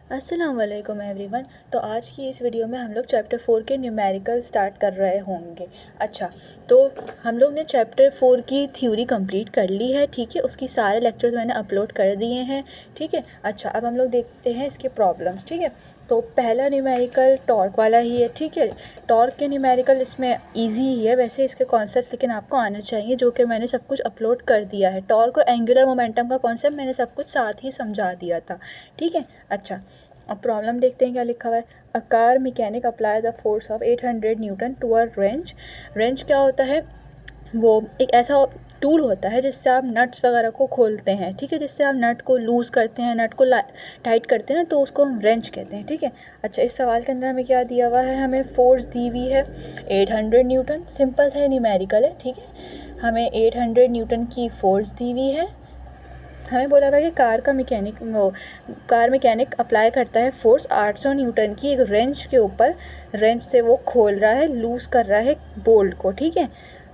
अस्सलाम वालेकुम एवरीवन। तो आज की इस वीडियो में हम लोग चैप्टर 4 के न्यूमेरिकल स्टार्ट कर रहे होंगे। अच्छा, तो हम लोग ने चैप्टर 4 की थ्योरी कंप्लीट कर ली है, ठीक है। उसकी सारे लेक्चर्स मैंने अपलोड कर दिए हैं, ठीक है। अच्छा, अब हम लोग देखते हैं इसके प्रॉब्लम्स, ठीक है। तो पहला न्यूमेरिकल टॉर्क वाला ही है, ठीक है। टॉर्क के न्यूमेरिकल इसमें इजी ही है वैसे इसके कॉन्सेप्ट, लेकिन आपको आने चाहिए, जो कि मैंने सब कुछ अपलोड कर दिया है। टॉर्क और एंगुलर मोमेंटम का कॉन्सेप्ट मैंने सब कुछ साथ ही समझा दिया था, ठीक है। अच्छा, अब प्रॉब्लम देखते हैं क्या लिखा हुआ है। A car mechanic apply the force of 800 newton to a wrench. Wrench क्या होता है? वो एक ऐसा टूल होता है जिससे आप नट्स वगैरह को खोलते हैं, ठीक है। जिससे आप नट को लूज़ करते हैं, नट को टाइट करते हैं ना, तो उसको हम रेंच कहते हैं, ठीक है। अच्छा, इस सवाल के अंदर हमें क्या दिया हुआ है? हमें फोर्स दी हुई है 800 न्यूटन। सिंपल है, न्यूमेरिकल है, ठीक है। हमें 800 न्यूटन की फोर्स दी हुई है। हमें बोला हुआ है कि कार मैकेनिक अप्लाई करता है फोर्स 800 न्यूटन की एक रेंच के ऊपर। रेंच से वो खोल रहा है, लूज़ कर रहा है बोल्ट को, ठीक है।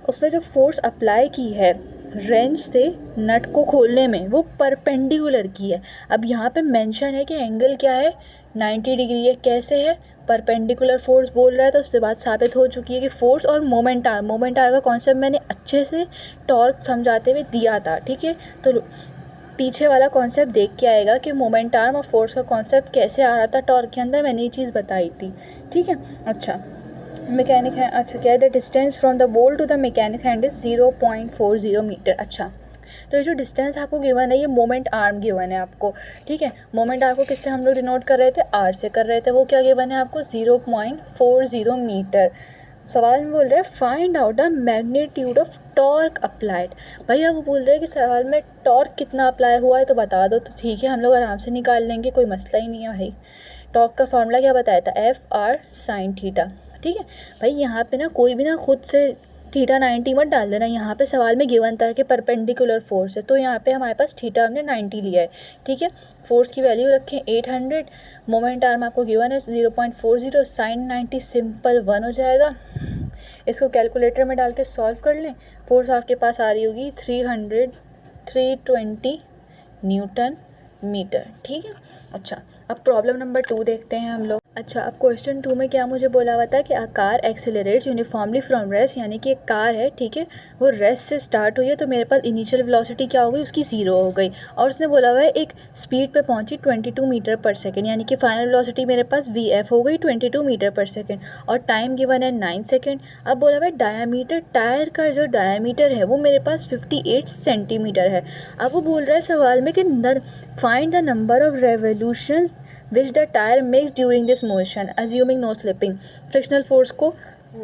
उसने जो फोर्स अप्लाई की है रेंच से नट को खोलने में, वो परपेंडिकुलर की है। अब यहाँ पे मेंशन है कि एंगल क्या है, 90 डिग्री है। कैसे है? परपेंडिकुलर फोर्स बोल रहा है, तो उससे बात साबित हो चुकी है कि फोर्स और मोमेंट आर का कॉन्सेप्ट मैंने अच्छे से टॉर्क समझाते हुए दिया था, ठीक है। तो पीछे वाला कॉन्सेप्ट देख के आएगा कि मोमेंट आर्म और फोर्स का कॉन्सेप्ट कैसे आ रहा था टॉर्क के अंदर, मैंने ये चीज़ बताई थी, ठीक है। अच्छा, मैकेनिक है। अच्छा, क्या है? The distance from the bolt to the mechanic hand is 0.40 metre. अच्छा, तो ये जो डिस्टेंस आपको गिवन है, ये मोमेंट आर्म गिवन है आपको, ठीक है। मोमेंट आर्म को किससे हम लोग डिनोट कर रहे थे? आर से कर रहे थे। वो क्या गिवन है आपको? 0.40 मीटर। सवाल में बोल रहे हैं find out the magnitude of torque applied. भाई अब वो बोल रहे हैं कि सवाल में टॉर्क कितना अप्लाई हुआ है तो बता दो, तो ठीक है, हम लोग आराम से निकाल लेंगे, कोई मसला ही नहीं है भाई। टॉर्क का फॉर्मूला क्या बताया था? एफ आर साइन थीटा, ठीक है। भाई यहाँ पे ना कोई भी ना खुद से थीटा 90 मत डाल देना। यहाँ पे सवाल में गिवन था कि परपेंडिकुलर फोर्स है, तो यहाँ पे हमारे पास थीटा हमने 90 लिया है, ठीक है। फोर्स की वैल्यू रखें 800, मोमेंट आर्म आपको गिवन है 0.40, साइन 90 सिंपल 1 हो जाएगा। इसको कैलकुलेटर में डाल के सॉल्व कर लें। फोर्स आपके पास आ रही होगी 320 न्यूटन मीटर, ठीक है। अच्छा, अब प्रॉब्लम नंबर 2 देखते हैं हम लोग। अच्छा, अब क्वेश्चन 2 में क्या मुझे बोला हुआ था कि a car accelerate uniformly from rest, यानी कि एक कार है, ठीक है, वो रेस्ट से स्टार्ट हुई है, तो मेरे पास इनिशियल वेलोसिटी क्या हो गई? उसकी 0 हो गई। और उसने बोला हुआ है एक स्पीड पे पहुंची 22 मीटर पर सेकेंड, यानी कि फाइनल वेलोसिटी मेरे पास वी एफ हो गई 22 मीटर पर सेकेंड, और टाइम गिवन है 9 सेकेंड। अब बोला हुआ है डायामीटर, टायर का जो डायामीटर है वो मेरे पास 58 सेंटीमीटर है। अब वो बोल रहा है सवाल में कि find the number of revolutions which the tyre makes during this motion assuming no slipping. Frictional force को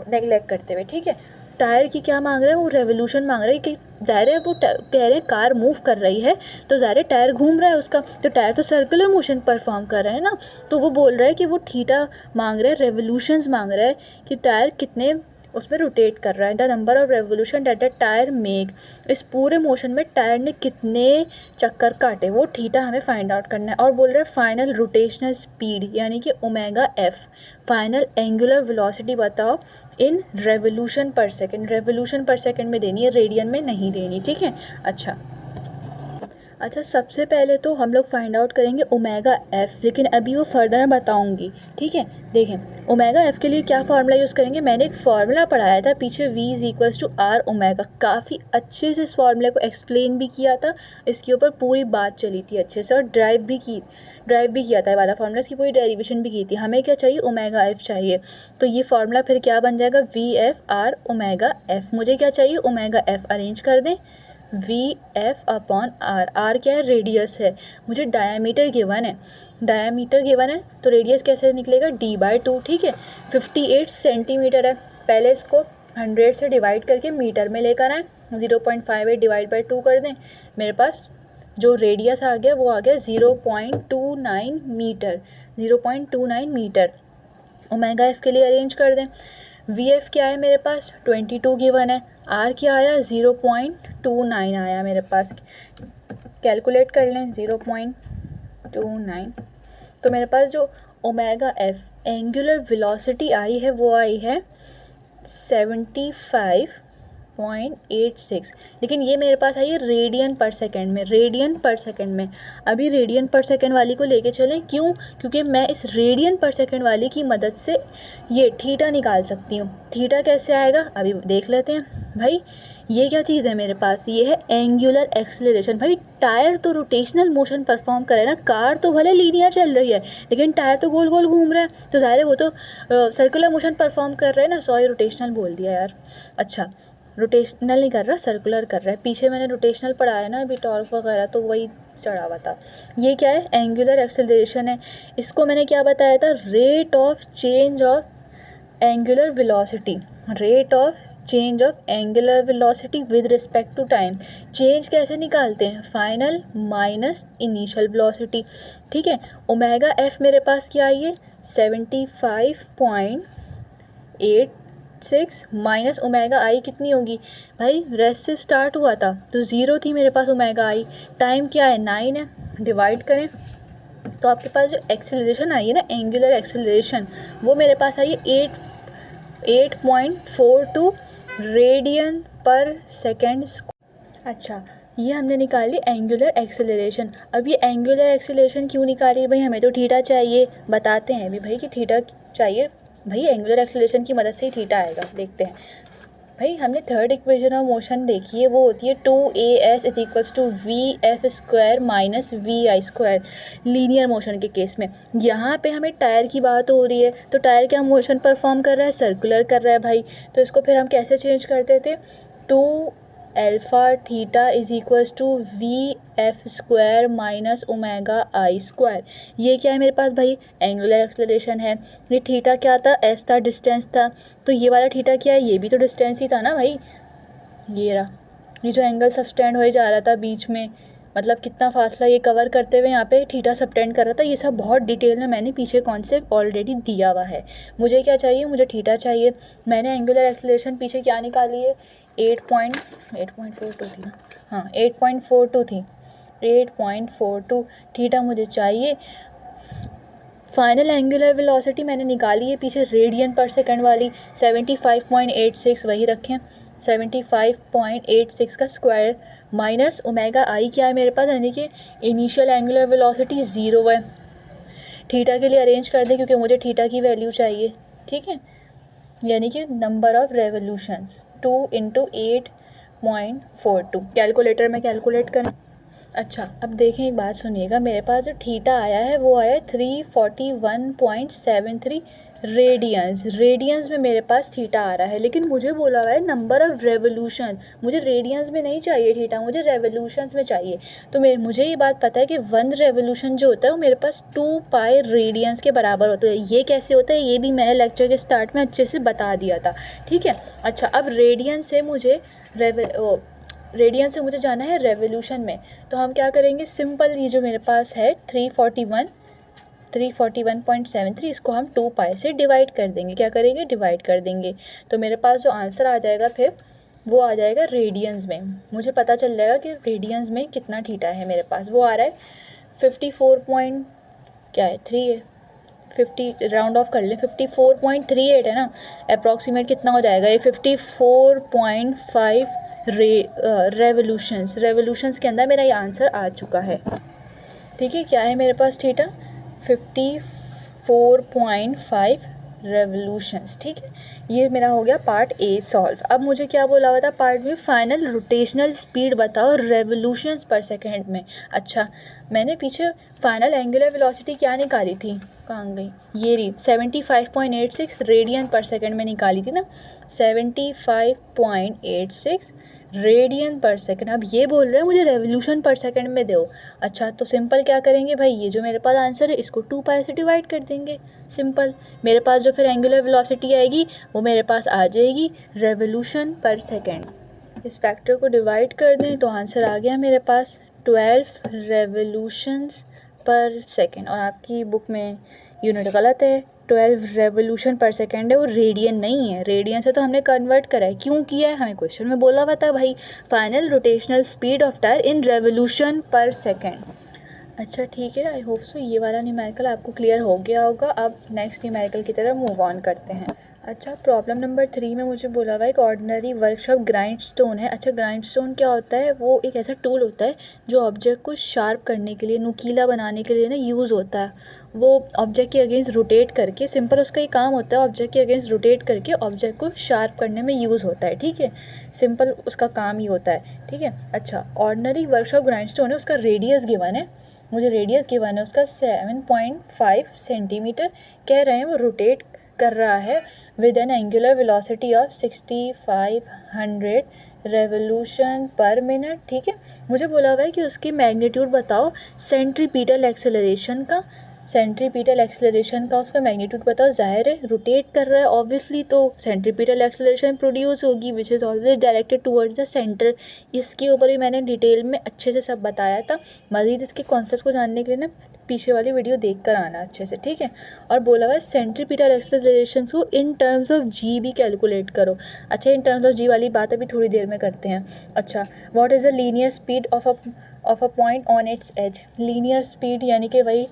नेगलेक्ट करते हुए, ठीक है। टायर की क्या मांग रहा है? वो रेवोल्यूशन मांग रहा है कि ज़ाहिर है वो कह रहे हैं कार मूव कर रही है, तो ज़ाहिर है टायर घूम रहा है उसका, तो टायर तो सर्कुलर मोशन परफॉर्म कर रहा है ना। तो वो बोल रहा है कि वो थीटा मांग रहा है, रेवोल्यूशंस मांग रहा है कि टायर कितने उसमें रोटेट कर रहा है। The number of revolution that the tyre make, इस पूरे मोशन में टायर ने कितने चक्कर काटे, वो थीटा हमें फाइंड आउट करना है। और बोल रहे हैं फाइनल रोटेशनल स्पीड यानी कि omega F. Final angular velocity बताओ इन रेवोल्यूशन पर सेकेंड। रेवोल्यूशन पर सेकेंड में देनी है, रेडियन में नहीं देनी, ठीक है। अच्छा, सबसे पहले तो हम लोग फाइंड आउट करेंगे ओमेगा एफ़, लेकिन अभी वो फर्दर मैं बताऊंगी, ठीक है। देखें, ओमेगा एफ़ के लिए क्या फार्मूला यूज़ करेंगे? मैंने एक फार्मूला पढ़ाया था पीछे, v is equals to R omega. काफ़ी अच्छे से इस फार्मूले को एक्सप्लेन भी किया था, इसके ऊपर पूरी बात चली थी अच्छे से, और ड्राइव भी किया था ये वाला फार्मूला, इसकी पूरी डेरिवेशन भी की थी। हमें क्या चाहिए? ओमेगा एफ़ चाहिए। तो ये फार्मूला फिर क्या बन जाएगा? V F R omega F. मुझे क्या चाहिए? Omega F. अरेंज कर दें, V F upon R. R क्या है? रेडियस है। मुझे डायामीटर गिवन है, तो रेडियस कैसे निकलेगा? d/2, ठीक है। 58 सेंटीमीटर है। पहले इसको 100 से डिवाइड करके मीटर में लेकर आएँ, 0.58 डिवाइड बाई 2 कर दें, मेरे पास जो रेडियस आ गया वो आ गया 0.29 मीटर। 0.29 मीटर ओमेगा एफ़ के लिए अरेंज कर दें। वी एफ़ क्या है मेरे पास? 22 गिवन है। आर क्या आया? 0.29 आया मेरे पास। कैलकुलेट कर लें, 0.29। तो मेरे पास जो ओमेगा एफ़ एंगुलर वेलोसिटी आई है वो आई है 75 75.86, लेकिन ये मेरे पास आई है रेडियन पर सेकंड में, रेडियन पर सेकंड में। अभी रेडियन पर सेकंड वाली को लेके चलें, क्यों? क्योंकि मैं इस रेडियन पर सेकंड वाली की मदद से ये थीटा निकाल सकती हूँ। थीटा कैसे आएगा अभी देख लेते हैं भाई। ये क्या चीज़ है मेरे पास, ये है एंगुलर एक्सेलरेशन। भाई टायर तो रोटेशनल मोशन परफॉर्म करे ना, कार तो भले लीनियर चल रही है लेकिन टायर तो गोल गोल घूम रहा है, तो ज़ाहिर है वो तो सर्कुलर मोशन परफॉर्म कर रहा है ना। सॉरी रोटेशनल बोल दिया यार। अच्छा रोटेशनल नहीं कर रहा, सर्कुलर कर रहा है। पीछे मैंने रोटेशनल पढ़ाया ना अभी, टॉर्क वगैरह, तो वही चढ़ा हुआ था। ये क्या है, एंगुलर एक्सेलरेशन है। इसको मैंने क्या बताया था, rate of change of angular velocity, rate of change of angular velocity with respect to time. Change कैसे निकालते हैं, फाइनल माइनस इनिशियल वेलोसिटी। ठीक है, ओमेगा एफ मेरे पास क्या आई है 75.86 माइनस ओमेगा आई कितनी होगी भाई, रेस्ट से स्टार्ट हुआ था तो 0 थी मेरे पास ओमेगा आई। टाइम क्या है 9 है, डिवाइड करें तो आपके पास जो एक्सेलरेशन आई है ना, एंगुलर एक्सेलरेशन, वो मेरे पास आई है 8.42 रेडियन पर सेकेंड। अच्छा ये हमने निकाली एंगुलर एक्सेलरेशन। अब ये एंगुलर एक्सेलरेशन क्यों निकाली भाई, हमें तो थीटा चाहिए। बताते हैं अभी भाई कि थीटा चाहिए भाई, एंगुलर एक्सेलरेशन की मदद से ही थीटा आएगा। देखते हैं भाई, हमने थर्ड इक्वेशन ऑफ मोशन देखी है, वो होती है 2as is equals to vf² minus vi², linear motion के केस में। यहाँ पे हमें टायर की बात हो रही है, तो टायर क्या मोशन परफॉर्म कर रहा है, सर्कुलर कर रहा है भाई। तो इसको फिर हम कैसे चेंज करते थे, 2 alpha theta is equals to vf² minus omega i²। ये क्या है मेरे पास भाई, एंगुलर एक्सेलरेशन है। ये थीटा क्या था, s था, डिस्टेंस था। तो ये वाला थीटा क्या है, ये भी तो डिस्टेंस ही था ना भाई। ये रहा, ये जो एंगल सबटेंड हो जा रहा था बीच में, मतलब कितना फासला ये कवर करते हुए यहाँ पे थीटा सबटेंड कर रहा था। ये सब बहुत डिटेल में मैंने पीछे कॉन्सेप्ट ऑलरेडी दिया हुआ है। मुझे क्या चाहिए, मुझे थीटा चाहिए। मैंने एंगुलर एक्सेलरेशन पीछे क्या निकाली है, 8.42 थी ना, हाँ 8.42 थी, 8.42 थीटा मुझे चाहिए। फाइनल एंगुलर वेलोसिटी मैंने निकाली है पीछे रेडियन पर सेकंड वाली, 75.86 वही रखें, 75.86 का स्क्वायर माइनस ओमेगा आई क्या है मेरे पास, यानी कि इनिशियल एंगुलर वेलोसिटी 0 है। थीटा के लिए अरेंज कर दें क्योंकि मुझे थीटा की वैल्यू चाहिए। ठीक है, यानी कि नंबर ऑफ रेवोल्यूशंस 2 × 8.42, कैलकुलेटर में कैलकुलेट करें। अच्छा अब देखें, एक बात सुनिएगा, मेरे पास जो थीटा आया है वो आया है 341.73 रेडियंस। रेडियंस में मेरे पास थीटा आ रहा है, लेकिन मुझे बोला हुआ है नंबर ऑफ रेवोल्यूशन। मुझे रेडियंस में नहीं चाहिए थीटा, मुझे रेवोल्यूशंस में चाहिए। तो मुझे ये बात पता है कि 1 रेवोल्यूशन जो होता है वो मेरे पास 2 पाई रेडियंस के बराबर होता है। ये कैसे होता है, ये भी मैंने लेक्चर के स्टार्ट में अच्छे से बता दिया था। ठीक है, अच्छा अब रेडियन से मुझे जाना है रेवोल्यूशन में। तो हम क्या करेंगे, सिंपल, ये जो मेरे पास है 341.73, इसको हम 2 पाई से डिवाइड कर देंगे। क्या करेंगे, डिवाइड कर देंगे। तो मेरे पास जो आंसर आ जाएगा फिर वो आ जाएगा रेडियंस में। मुझे पता चल जाएगा कि रेडियंस में कितना थीटा है मेरे पास। वो आ रहा है 54 क्या है 3 है, 50 राउंड ऑफ कर लें, 54.38 है ना, अप्रॉक्सीमेट कितना हो जाएगा ये 54.5 रेवोल्यूशंस के अंदर मेरा ये आंसर आ चुका है। ठीक है, क्या है मेरे पास थीटा 54.5 रेवोल्यूशंस। ठीक है, ये मेरा हो गया पार्ट ए सॉल्व। अब मुझे क्या बोला हुआ था part B, final rotational speed बताओ रेवोल्यूशंस पर सेकंड में। अच्छा मैंने पीछे फाइनल एंगुलर वेलोसिटी क्या निकाली थी, कहाँ गई, ये रही 75.86 रेडियन पर सेकंड में निकाली थी ना, 75.86 रेडियन पर सेकंड। अब ये बोल रहे हैं मुझे रेवोल्यूशन पर सेकंड में दो। अच्छा तो सिंपल क्या करेंगे भाई, ये जो मेरे पास आंसर है इसको 2 पाई से डिवाइड कर देंगे। सिंपल, मेरे पास जो फिर एंगुलर वेलोसिटी आएगी वो मेरे पास आ जाएगी रेवोल्यूशन पर सेकंड। इस फैक्टर को डिवाइड कर दें तो आंसर आ गया मेरे पास 12 रेवोल्यूशंस पर सेकंड। और आपकी बुक में यूनिट गलत है, 12 रेवोल्यूशन पर सेकेंड है, वो रेडियन नहीं है। रेडियन से तो हमने कन्वर्ट करा है, क्यों किया है, हमें क्वेश्चन में बोला हुआ था भाई final rotational speed of tyre in revolution पर सेकेंड। अच्छा ठीक है, आई होप सो ये वाला न्यूमेरिकल आपको क्लियर हो गया होगा। अब नेक्स्ट न्यूमेरिकल की तरफ मूव ऑन करते हैं। अच्छा, प्रॉब्लम नंबर 3 में मुझे बोला हुआ है एक ऑर्डिनरी वर्कशॉप ग्राइंडस्टोन है। अच्छा, ग्राइंडस्टोन क्या होता है? वो एक ऐसा टूल होता है जो ऑब्जेक्ट को शार्प करने के लिए, नुकीला बनाने के लिए ना यूज़ होता है। वो ऑब्जेक्ट के अगेंस्ट रोटेट करके, सिंपल उसका ही काम होता है, ऑब्जेक्ट के अगेंस्ट रोटेट करके ऑब्जेक्ट को शार्प करने में यूज़ होता है। ठीक है, सिंपल उसका काम ही होता है। ठीक है, अच्छा, ऑर्डिनरी वर्कशॉप ग्राइंडस्टोन है, उसका रेडियस गिवन है, मुझे रेडियस गिवन है उसका 7.5 सेंटीमीटर। कह रहे हैं वो रोटेट कर रहा है with N angular velocity of 6500 revolution पर मिनट। ठीक है, मुझे बोला हुआ है कि उसकी मैग्नीट्यूड बताओ सेंट्रीपिटल एक्सेलरेशन का, सेंट्रीपिटल एक्सेलरेशन का उसका मैग्नीट्यूड बताओ। ज़ाहिर है रोटेट कर रहा है ऑब्वियसली, तो सेंट्रीपिटल एक्सेलरेशन प्रोड्यूस होगी which is always directed towards the centre. इसके ऊपर भी मैंने डिटेल में अच्छे से सब बताया था। मज़ीद इसके कॉन्सेप्ट को जानने के लिए ना पीछे वाली वीडियो देख कर आना अच्छे से। ठीक है, और बोला हुआ है सेंट्रीपिटल एक्सेलरेशन को इन टर्म्स ऑफ जी भी कैलकुलेट करो। अच्छा, इन टर्म्स ऑफ जी वाली बात अभी थोड़ी देर में करते हैं। अच्छा, what is the linear speed of a point on its edge. Linear speed यानी कि वही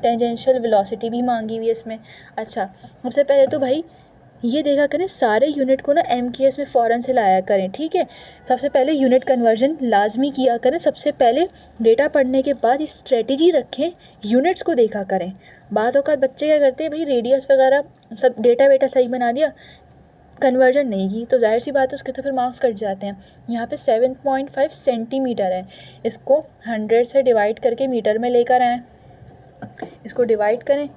टेंजेंशियल वेलोसिटी भी मांगी हुई है इसमें। अच्छा, सबसे पहले तो भाई ये देखा करें सारे यूनिट को ना MKS में फ़ौरन से लाया करें। ठीक है, सबसे पहले यूनिट कन्वर्जन लाजमी किया करें। सबसे पहले डेटा पढ़ने के बाद स्ट्रेटजी रखें, यूनिट्स को देखा करें। बाद औक़ात बच्चे क्या करते हैं भाई, रेडियस वगैरह सब डेटा वेटा सही बना दिया, कन्वर्जन नहीं की, तो जाहिर सी बात है उसके तो फिर मार्क्स कट जाते हैं। यहाँ पे 7.5 सेंटीमीटर है, इसको 100 से डिवाइड करके मीटर में लेकर आएँ, इसको डिवाइड करें,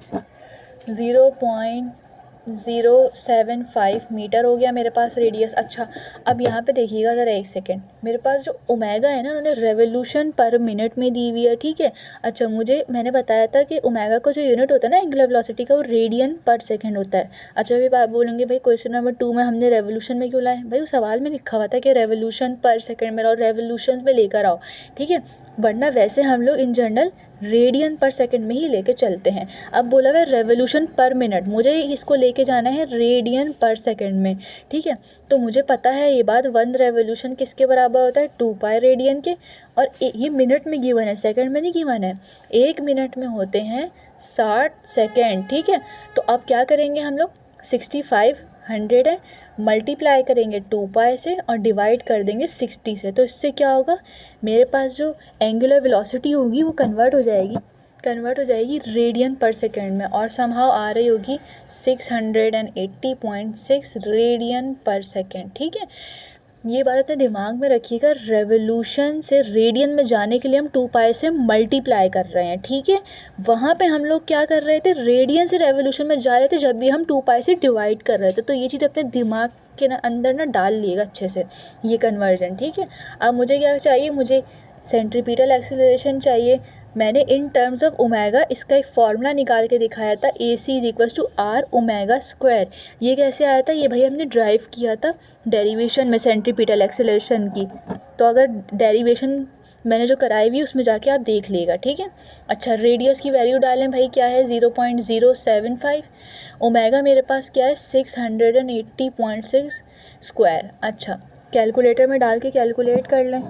0.075 मीटर हो गया मेरे पास रेडियस। अच्छा, अब यहाँ पे देखिएगा ज़रा एक सेकेंड, मेरे पास जो ओमेगा है ना उन्होंने रेवोल्यूशन पर मिनट में दी हुई है। ठीक है, अच्छा, मैंने बताया था कि ओमेगा का जो यूनिट होता है ना एंगुलर वेलोसिटी का, वो रेडियन पर सेकेंड होता है। अच्छा, अभी बात बोलूँगी भाई क्वेश्चन नंबर 2 में हमने रेवोल्यूशन में क्यों लाए? भाई वो सवाल में लिखा हुआ था कि रेवोल्यूशन पर सेकेंड में, और रेवोल्यूशन में लेकर आओ। ठीक है, वरना वैसे हम लोग इन जनरल रेडियन पर सेकंड में ही लेके चलते हैं। अब बोला हुआ है रेवोल्यूशन पर मिनट, मुझे इसको लेके जाना है रेडियन पर सेकंड में। ठीक है, तो मुझे पता है ये बात, 1 रेवोल्यूशन किसके बराबर होता है? 2 पाई रेडियन के। और ये मिनट में गिवन है, सेकंड में नहीं गिवन है। 1 मिनट में होते हैं 60 सेकेंड। ठीक है, तो अब क्या करेंगे हम लोग, 6500 है, मल्टीप्लाई करेंगे 2 पाई से और डिवाइड कर देंगे 60 से। तो इससे क्या होगा, मेरे पास जो एंगुलर वेलोसिटी होगी वो कन्वर्ट हो जाएगी रेडियन पर सेकेंड में, और समहाउ आ रही होगी 680.6 रेडियन पर सेकेंड। ठीक है, ये बात अपने दिमाग में रखिएगा, रेवोल्यूशन से रेडियन में जाने के लिए हम 2 पाई से मल्टीप्लाई कर रहे हैं। ठीक है, वहाँ पे हम लोग क्या कर रहे थे, रेडियन से रेवोल्यूशन में जा रहे थे जब भी हम 2 पाई से डिवाइड कर रहे थे। तो ये चीज़ अपने दिमाग के अंदर ना डाल लिएगा अच्छे से, ये कन्वर्जन। ठीक है, अब मुझे क्या चाहिए, मुझे सेंट्रीपिटल एक्सेलरेशन चाहिए। मैंने इन टर्म्स ऑफ ओमेगा इसका एक फार्मूला निकाल के दिखाया था, AC=R ओमेगा स्क्वायर। ये कैसे आया था, ये भाई हमने ड्राइव किया था डेरिवेशन में सेंट्रीपिटल एक्सेलरेशन की। तो अगर डेरिवेशन मैंने जो कराई हुई उसमें जाके आप देख लेगा। ठीक है, अच्छा, रेडियस की वैल्यू डालें भाई, क्या है 0.075, ओमेगा मेरे पास क्या है 680.6 स्क्वायर। अच्छा, कैलकुलेटर में डाल के कैलकुलेट कर लें,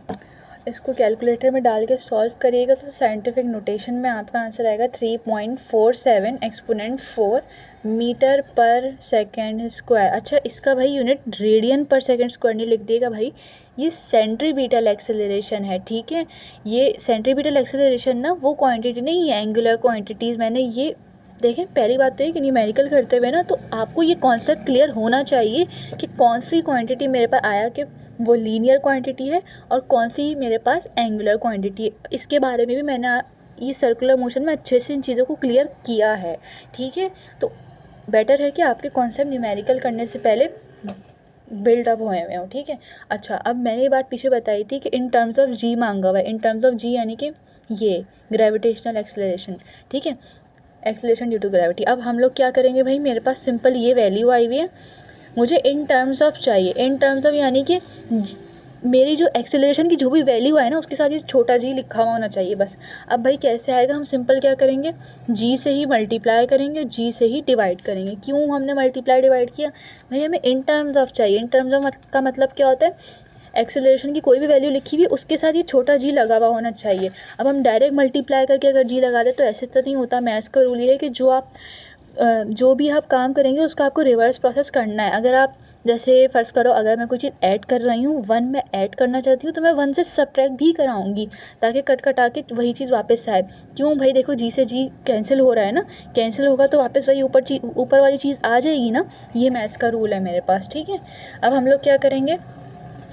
इसको कैलकुलेटर में डाल के सॉल्व करिएगा तो साइंटिफिक नोटेशन में आपका आंसर आएगा 3.47 एक्सपोनेंट 4 मीटर पर सेकेंड स्क्वायर। अच्छा, इसका भाई यूनिट रेडियन पर सेकेंड स्क्वायर नहीं लिख दिएगा भाई, ये सेंट्रीपिटल एक्सेलरेशन है। ठीक है, ये सेंट्रीपिटल एक्सेलरेशन ना वो क्वांटिटी नहीं है, एंगुलर क्वांटिटीज़। मैंने ये देखें, पहली बात तो ये कि न्यूमेरिकल करते हुए ना तो आपको ये कॉन्सेप्ट क्लियर होना चाहिए कि कौन सी क्वांटिटी मेरे पास आया कि वो लीनियर क्वांटिटी है और कौन सी मेरे पास एंगुलर क्वांटिटी है। इसके बारे में भी मैंने ये सर्कुलर मोशन में अच्छे से इन चीज़ों को क्लियर किया है। ठीक है, तो बेटर है कि आपके कॉन्सेप्ट न्यूमेरिकल करने से पहले बिल्डअप हुए हुए हो। ठीक है, अच्छा, अब मैंने ये बात पीछे बताई थी कि इन टर्म्स ऑफ जी मांगा हुआ है। इन टर्म्स ऑफ जी यानी कि ये ग्रेविटेशनल एक्सेलरेशन। ठीक है, एक्सेलरेशन ड्यू टू ग्रेविटी। अब हम लोग क्या करेंगे भाई, मेरे पास सिंपल ये वैल्यू आई हुई है, मुझे इन टर्म्स ऑफ चाहिए। इन टर्म्स ऑफ यानी कि मेरी जो एक्सेलरेशन की जो भी वैल्यू है ना उसके साथ ये छोटा जी लिखा हुआ होना चाहिए बस। अब भाई कैसे आएगा, हम सिंपल क्या करेंगे, जी से ही मल्टीप्लाई करेंगे, जी से ही डिवाइड करेंगे। क्यों हमने मल्टीप्लाई डिवाइड किया, भाई हमें इन टर्म्स ऑफ चाहिए। इन टर्म्स ऑफ का मतलब क्या होता है, एक्सेलरेशन की कोई भी वैल्यू लिखी हुई उसके साथ ये छोटा जी लगा हुआ होना चाहिए। अब हम डायरेक्ट मल्टीप्लाई करके अगर जी लगा दे तो ऐसे तो नहीं होता। मैथ्स का रूल ये है कि जो आप जो भी आप काम करेंगे उसका आपको रिवर्स प्रोसेस करना है। अगर आप जैसे फ़र्ज़ करो अगर मैं कोई चीज़ ऐड कर रही हूँ, 1 में ऐड करना चाहती हूँ तो मैं 1 से सब्ट्रैक्ट भी कराऊँगी ताकि कट कटा के वही चीज़ वापस आए। क्यों भाई, देखो जी से जी कैंसिल हो रहा है ना, कैंसिल होगा तो वापस वही ऊपर वाली चीज़ आ जाएगी ना। ये मैथ्स का रूल है मेरे पास, ठीक है। अब हम लोग क्या करेंगे,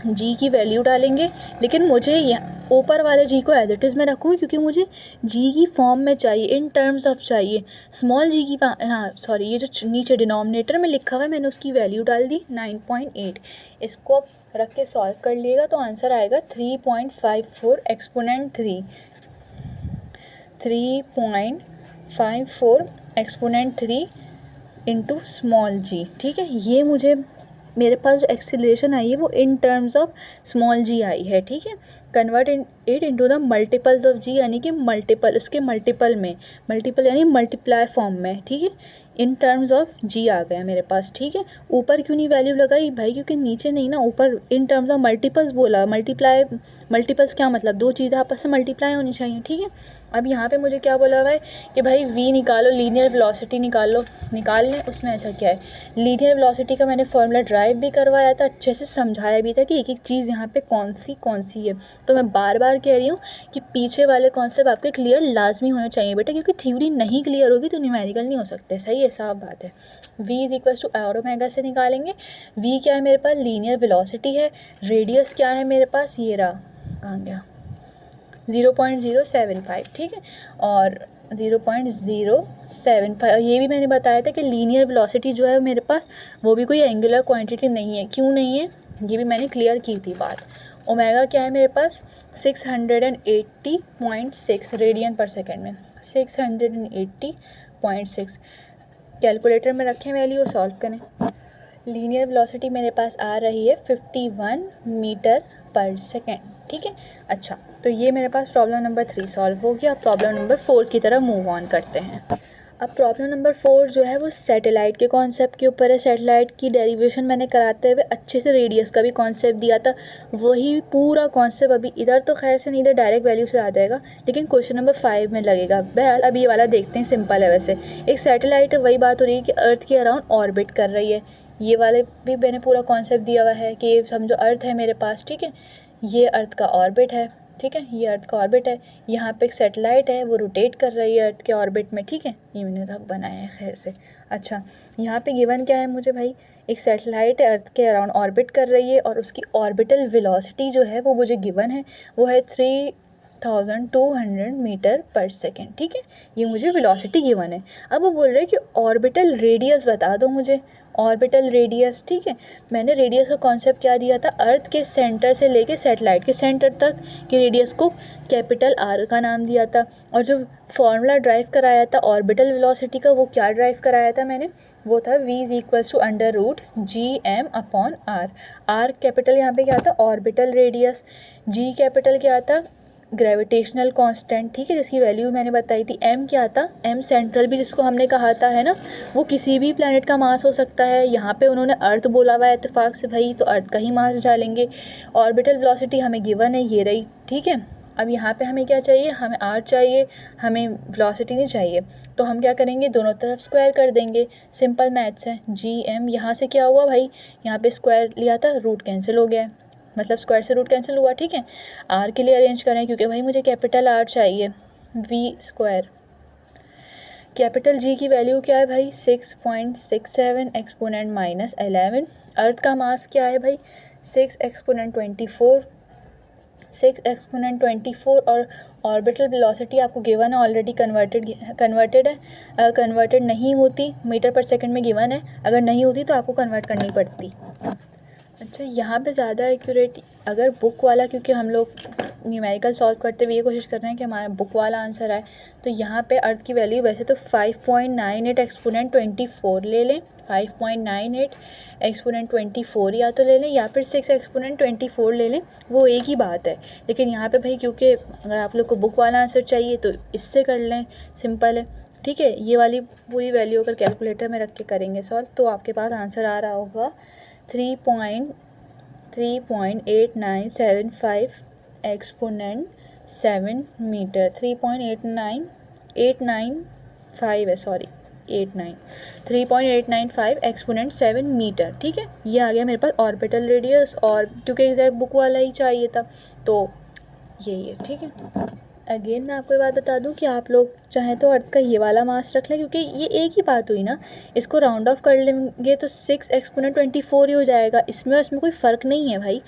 जी की वैल्यू डालेंगे, लेकिन मुझे ऊपर वाले जी को एज इट इज़ में रखूँ क्योंकि मुझे जी की फॉर्म में चाहिए, इन टर्म्स ऑफ चाहिए। स्मॉल जी की हाँ सॉरी, ये जो नीचे डिनोमिनेटर में लिखा हुआ है मैंने उसकी वैल्यू डाल दी 9.8। इसको रख के सॉल्व कर लिएगा तो आंसर आएगा 3.54 एक्सपोनेंट 3.54 एक्सपोनेंट 3 इंटू स्मॉल जी, ठीक है। ये मुझे मेरे पास जो एक्सीलरेशन आई है वो in terms of small G आई है, ठीक है। Convert it into the multiples of G, यानी कि मल्टीपल, इसके मल्टीपल में, मल्टीपल यानी मल्टीप्लाई फॉर्म में, ठीक है। इन टर्म्स ऑफ जी आ गया मेरे पास, ठीक है। ऊपर क्यों नहीं वैल्यू लगाई भाई, क्योंकि नीचे नहीं ना, ऊपर इन टर्म्स ऑफ मल्टीपल्स बोला। मल्टीपल्स क्या मतलब, दो चीज़ें आपस में मल्टीप्लाई होनी चाहिए, ठीक है। अब यहाँ पे मुझे क्या बोला हुआ है कि भाई वी निकालो, लीनियर वेलोसिटी निकाल लें। उसमें ऐसा क्या है, लीनियर वेलोसिटी का मैंने फॉर्मूला ड्राइव भी करवाया था, अच्छे से समझाया भी था कि एक एक चीज़ यहाँ पे कौन सी है। तो मैं बार बार कह रही हूँ कि पीछे वाले कॉन्सेप्ट आपके क्लियर लाजमी होने चाहिए बेटा, क्योंकि थ्योरी नहीं क्लियर होगी तो न्यूमेरिकल नहीं हो सकते, सही है, साफ बात है। v is equal to R omega से निकालेंगे। v क्या है मेरे पास, लीनियर वेलोसिटी है। रेडियस क्या है मेरे पास, ये रहा, कहाँ गया, 0.075, ठीक है। और 0.075, ये भी मैंने बताया था कि लीनियर वेलोसिटी जो है मेरे पास वो भी कोई एंगुलर क्वांटिटी नहीं है। क्यों नहीं है, ये भी मैंने क्लियर की थी बात। ओमेगा क्या है मेरे पास, 680.6 रेडियन पर सेकेंड में, 680.6। कैलकुलेटर में रखें वैल्यू और सॉल्व करें। लीनियर वेलोसिटी मेरे पास आ रही है 51 मीटर पर सेकेंड, ठीक है। अच्छा, तो ये मेरे पास प्रॉब्लम नंबर 3 सॉल्व हो गया। अब प्रॉब्लम नंबर 4 की तरफ मूव ऑन करते हैं। अब प्रॉब्लम नंबर 4 जो है वो सैटेलाइट के कॉन्सेप्ट के ऊपर है। सैटेलाइट की डेरिवेशन मैंने कराते हुए अच्छे से रेडियस का भी कॉन्सेप्ट दिया था, वही पूरा कॉन्सेप्ट अभी इधर तो खैर से नहीं, इधर डायरेक्ट वैल्यू से आ जाएगा, लेकिन क्वेश्चन नंबर 5 में लगेगा। बहरहाल अब ये वाला देखते हैं, सिंपल है। वैसे एक सैटेलाइट है, वही बात हो रही है कि अर्थ के अराउंड ऑर्बिट कर रही है। ये वाले भी मैंने पूरा कॉन्सेप्ट दिया हुआ है कि समझो अर्थ है मेरे पास, ठीक है। ये अर्थ का ऑर्बिट है, ठीक है, ये अर्थ का ऑर्बिट है। यहाँ पे एक सैटेलाइट है, वो रोटेट कर रही है अर्थ के ऑर्बिट में, ठीक है। ये मैंने रफ बनाया है खैर से। अच्छा, यहाँ पे गिवन क्या है मुझे भाई, एक सैटेलाइट है, अर्थ के अराउंड ऑर्बिट कर रही है और उसकी ऑर्बिटल वेलोसिटी जो है वो मुझे गिवन है, वो है 3200 मीटर पर सेकेंड, ठीक है। ये मुझे वेलोसिटी गिवन है। अब वो बोल रहे हैं कि ऑर्बिटल रेडियस बता दो मुझे, ऑर्बिटल रेडियस, ठीक है। मैंने रेडियस का कॉन्सेप्ट क्या दिया था, अर्थ के सेंटर से लेके सैटेलाइट के सेंटर तक की रेडियस को कैपिटल आर का नाम दिया था। और जो फॉर्मूला ड्राइव कराया था ऑर्बिटल वेलोसिटी का, वो क्या ड्राइव कराया था मैंने, वो था v is equals to √gm/r। r capital यहाँ पे क्या था, ऑर्बिटल रेडियस। g कैपिटल क्या था, ग्रेविटेशनल कांस्टेंट, ठीक है, जिसकी वैल्यू मैंने बताई थी। m क्या था, m सेंट्रल भी जिसको हमने कहा था, है ना, वो किसी भी प्लैनेट का मास हो सकता है। यहाँ पे उन्होंने अर्थ बोला हुआ है इत्तेफाक से भाई, तो अर्थ का ही मास डालेंगे। ऑर्बिटल वेलोसिटी हमें गिवन है, ये रही, ठीक है। अब यहाँ पे हमें क्या चाहिए, हमें r चाहिए, हमें वेलोसिटी नहीं चाहिए। तो हम क्या करेंगे, दोनों तरफ स्क्वायर कर देंगे, सिंपल मैथ्स है। gm यहाँ से क्या हुआ भाई, यहाँ पे स्क्वायर लिया था, रूट कैंसिल हो गया, मतलब स्क्वायर से रूट कैंसिल हुआ, ठीक है। r के लिए अरेंज करें क्योंकि भाई मुझे कैपिटल R चाहिए, v²। कैपिटल G की वैल्यू क्या है भाई, 6.67 एक्सपोनेंट -11। अर्थ का मास क्या है भाई, 6 एक्सपोनेंट 24 और ऑर्बिटल वेलोसिटी आपको गिवन है ऑलरेडी, कन्वर्टेड है। कन्वर्टेड नहीं होती, मीटर पर सेकंड में गिवन है, अगर नहीं होती तो आपको कन्वर्ट करनी पड़ती। अच्छा, यहाँ पे ज़्यादा एक्यूरेट अगर बुक वाला, क्योंकि हम लोग न्यूमेरिकल सॉल्व करते हुए ये कोशिश कर रहे हैं कि हमारा बुक वाला आंसर आए, तो यहाँ पे अर्थ की वैल्यू वैसे तो 5.98 एक्सपोनेंट 24 ले लें, 5.98 एक्सपोनेंट 24 या तो ले लें, या फिर 6 एक्सपोनेंट 24 ले लें, वो एक ही बात है। लेकिन यहाँ पे भाई क्योंकि अगर आप लोग को बुक वाला आंसर चाहिए तो इससे कर लें, सिंपल है, ठीक है। ये वाली पूरी वैल्यू अगर कैलकुलेटर में रख के करेंगे सॉल्व तो आपके पास आंसर आ रहा होगा 3.8975 एक्सपोनेंट 7 मीटर, 3.895 है, सॉरी 3.895 एक्सपोनेंट 7 मीटर, ठीक है। ये आ गया मेरे पास ऑर्बिटल रेडियस, और क्योंकि एग्जैक्ट बुक वाला ही चाहिए था तो यही है, ठीक है। अगेन मैं आपको ये बात बता दूं कि आप लोग चाहें तो अर्थ का ये वाला मास रख लें, क्योंकि ये एक ही बात हुई ना, इसको राउंड ऑफ कर लेंगे तो 6 एक्सपोनेंट 24 ही हो जाएगा। इसमें और इसमें कोई फ़र्क नहीं है भाई,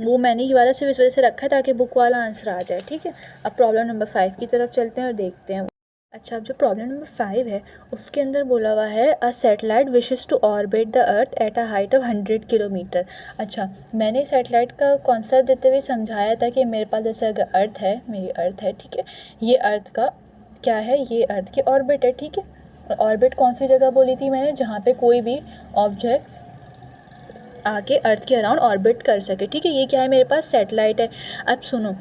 वो मैंने ये वाला सिर्फ इस वजह से रखा है ताकि बुक वाला आंसर आ जाए, ठीक है। अब प्रॉब्लम नंबर 5 की तरफ चलते हैं और देखते हैं। अच्छा, अब जो प्रॉब्लम नंबर 5 है उसके अंदर बोला हुआ है a satellite wishes to orbit the earth at a height of 100 kilometre. अच्छा, मैंने सैटेलाइट का कॉन्सेप्ट देते हुए समझाया था कि मेरे पास जैसे अगर अर्थ है, मेरी अर्थ है, ठीक है, ये अर्थ का क्या है, ये अर्थ की ऑर्बिट है, ठीक है। और ऑर्बिट कौन सी जगह बोली थी मैंने, जहाँ पे कोई भी ऑब्जेक्ट आके अर्थ के अराउंड ऑर्बिट कर सके, ठीक है। ये क्या है, मेरे पास सैटेलाइट है। अब सुनो,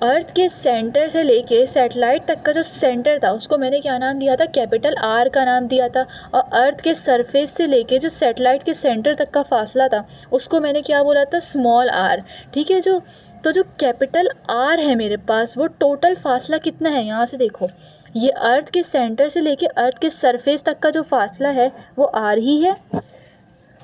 अर्थ के सेंटर से लेके सैटेलाइट तक का जो सेंटर था उसको मैंने क्या नाम दिया था, कैपिटल आर का नाम दिया था। और अर्थ के सरफेस से लेके जो सैटेलाइट के सेंटर तक का फासला था उसको मैंने क्या बोला था, स्मॉल आर, ठीक है। जो कैपिटल आर है मेरे पास, वो टोटल फासला कितना है, यहाँ से देखो, ये अर्थ के सेंटर से लेके अर्थ के सरफेस तक का जो फासला है वो आर ही है।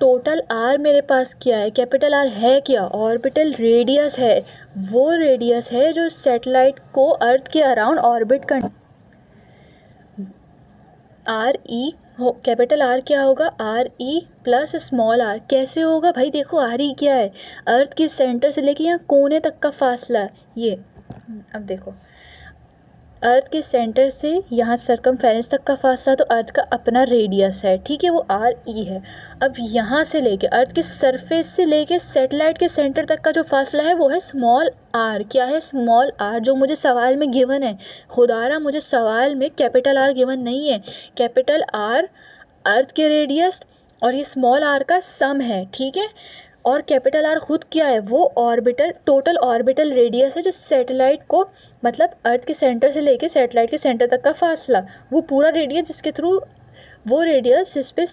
टोटल आर मेरे पास क्या है, कैपिटल आर है क्या, ऑर्बिटल रेडियस है। वो रेडियस है जो सैटेलाइट को अर्थ के अराउंड ऑर्बिट कर, आर ई हो, कैपिटल आर क्या होगा, R E plus small R. कैसे होगा भाई, देखो आर ई क्या है, अर्थ के सेंटर से लेके यहाँ कोने तक का फासला, ये अब देखो अर्थ के सेंटर से यहाँ सरकमफेरेंस तक का फासला तो अर्थ का अपना रेडियस है, ठीक है, वो आर ई है। अब यहाँ से लेके अर्थ के सरफेस से लेके सैटेलाइट के सेंटर तक का जो फासला है वो है स्मॉल आर। क्या है, स्मॉल आर, जो मुझे सवाल में गिवन है। खुदारा मुझे सवाल में कैपिटल आर गिवन नहीं है। कैपिटल आर अर्थ के रेडियस और ये स्मॉल आर का सम है, ठीक है। और कैपिटल आर खुद क्या है, वो ऑर्बिटल, टोटल ऑर्बिटल रेडियस है जो सैटेलाइट को, मतलब अर्थ के सेंटर से लेके सैटेलाइट के सेंटर तक का फासला, वो पूरा रेडियस जिसके थ्रू, वो रेडियस जिस पे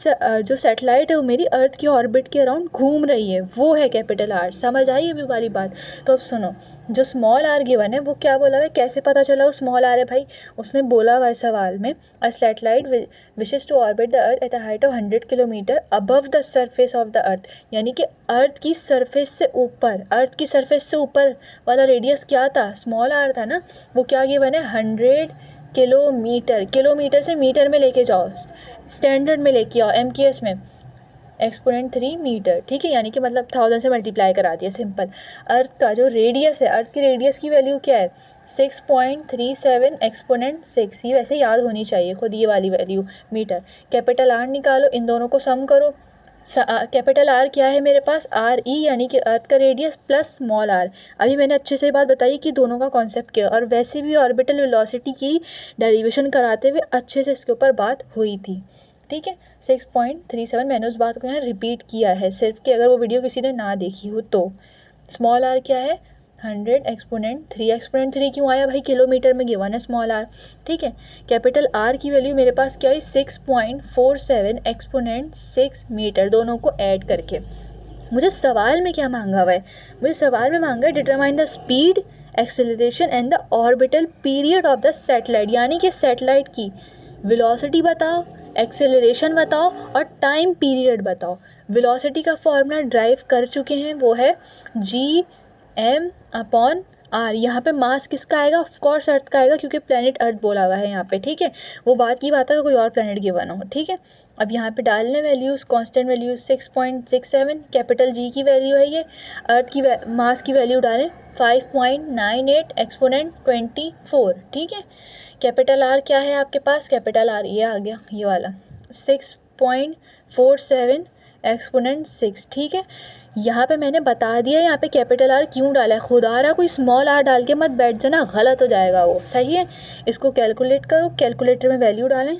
जो सैटेलाइट है वो मेरी अर्थ की ऑर्बिट के अराउंड घूम रही है, वो है कैपिटल आर। समझ आई अभी वाली बात। तो अब सुनो, जो स्मॉल आर गिवन है वो क्या बोला हुआ है, कैसे पता चला वो स्मॉल आर है भाई, उसने बोला हुआ है सवाल में, a satellite wishes to orbit the earth at a height of 100 kilometre above the surface of the earth. यानी कि अर्थ की सरफेस से ऊपर, अर्थ की सरफेस से ऊपर वाला रेडियस क्या था, स्मॉल आर था ना। वो क्या गिवन है, 100 किलोमीटर। किलोमीटर से मीटर में लेके जाओ, स्टैंडर्ड में लेके आओ, MKS में एक्सपोनेंट 3 मीटर, ठीक है। यानी कि मतलब 1000 से मल्टीप्लाई करा दिया, सिंपल। अर्थ का जो रेडियस है, अर्थ की रेडियस की वैल्यू क्या है, 6.37 एक्सपोनेंट 6। ये वैसे याद होनी चाहिए खुद, ये वाली वैल्यू मीटर। कैपिटल आर निकालो, इन दोनों को सम करो। कैपिटल आर क्या है मेरे पास, आर ई, यानी कि अर्थ का रेडियस प्लस स्मॉल आर। अभी मैंने अच्छे से बात बताई कि दोनों का कॉन्सेप्ट क्या है, और वैसे भी ऑर्बिटल वेलोसिटी की डेरिवेशन कराते हुए अच्छे से इसके ऊपर बात हुई थी, ठीक है। 6.37 मैंने उस बात को यहाँ रिपीट किया है सिर्फ, कि अगर वो वीडियो किसी ने ना देखी हो तो। स्मॉल आर क्या है, 100 एक्सपोनेंट 3। एक्सपोनेंट 3 क्यों आया भाई, किलोमीटर में गिवन है स्मॉल आर, ठीक है। कैपिटल आर की वैल्यू मेरे पास क्या है, 6.47 एक्सपोनेंट 6 मीटर, दोनों को ऐड करके। मुझे सवाल में क्या मांगा हुआ है, मुझे सवाल में मांगा है determine the speed, acceleration and the orbital period of the satellite. यानी कि सैटेलाइट की वेलोसिटी बताओ, एक्सेलरेशन बताओ और टाइम पीरियड बताओ। वेलोसिटी का फॉर्मूला ड्राइव कर चुके हैं, वो है G/m/r। यहाँ पे मास किसका आएगा, ऑफ कोर्स अर्थ का आएगा, क्योंकि प्लेनेट अर्थ बोला हुआ है यहाँ पे, ठीक है। वो बात की बात है, कोई और प्लेनेट गिवन हो, ठीक है। अब यहाँ पे डालने values, constant values 6.67, capital G की वैल्यू है ये। अर्थ की मास की वैल्यू डालें 5.98 एक्सपोनेंट 24, ठीक है। कैपिटल आर क्या है आपके पास, कैपिटल आर ये आ गया, ये वाला 6.47 एक्सपोनेंट 6, ठीक है। यहाँ पे मैंने बता दिया यहाँ पे कैपिटल आर क्यों डाला है। खुदारा कोई स्मॉल आर डाल के मत बैठ जाना, गलत हो जाएगा वो, सही है। इसको कैलकुलेट करो, कैलकुलेटर में वैल्यू डालें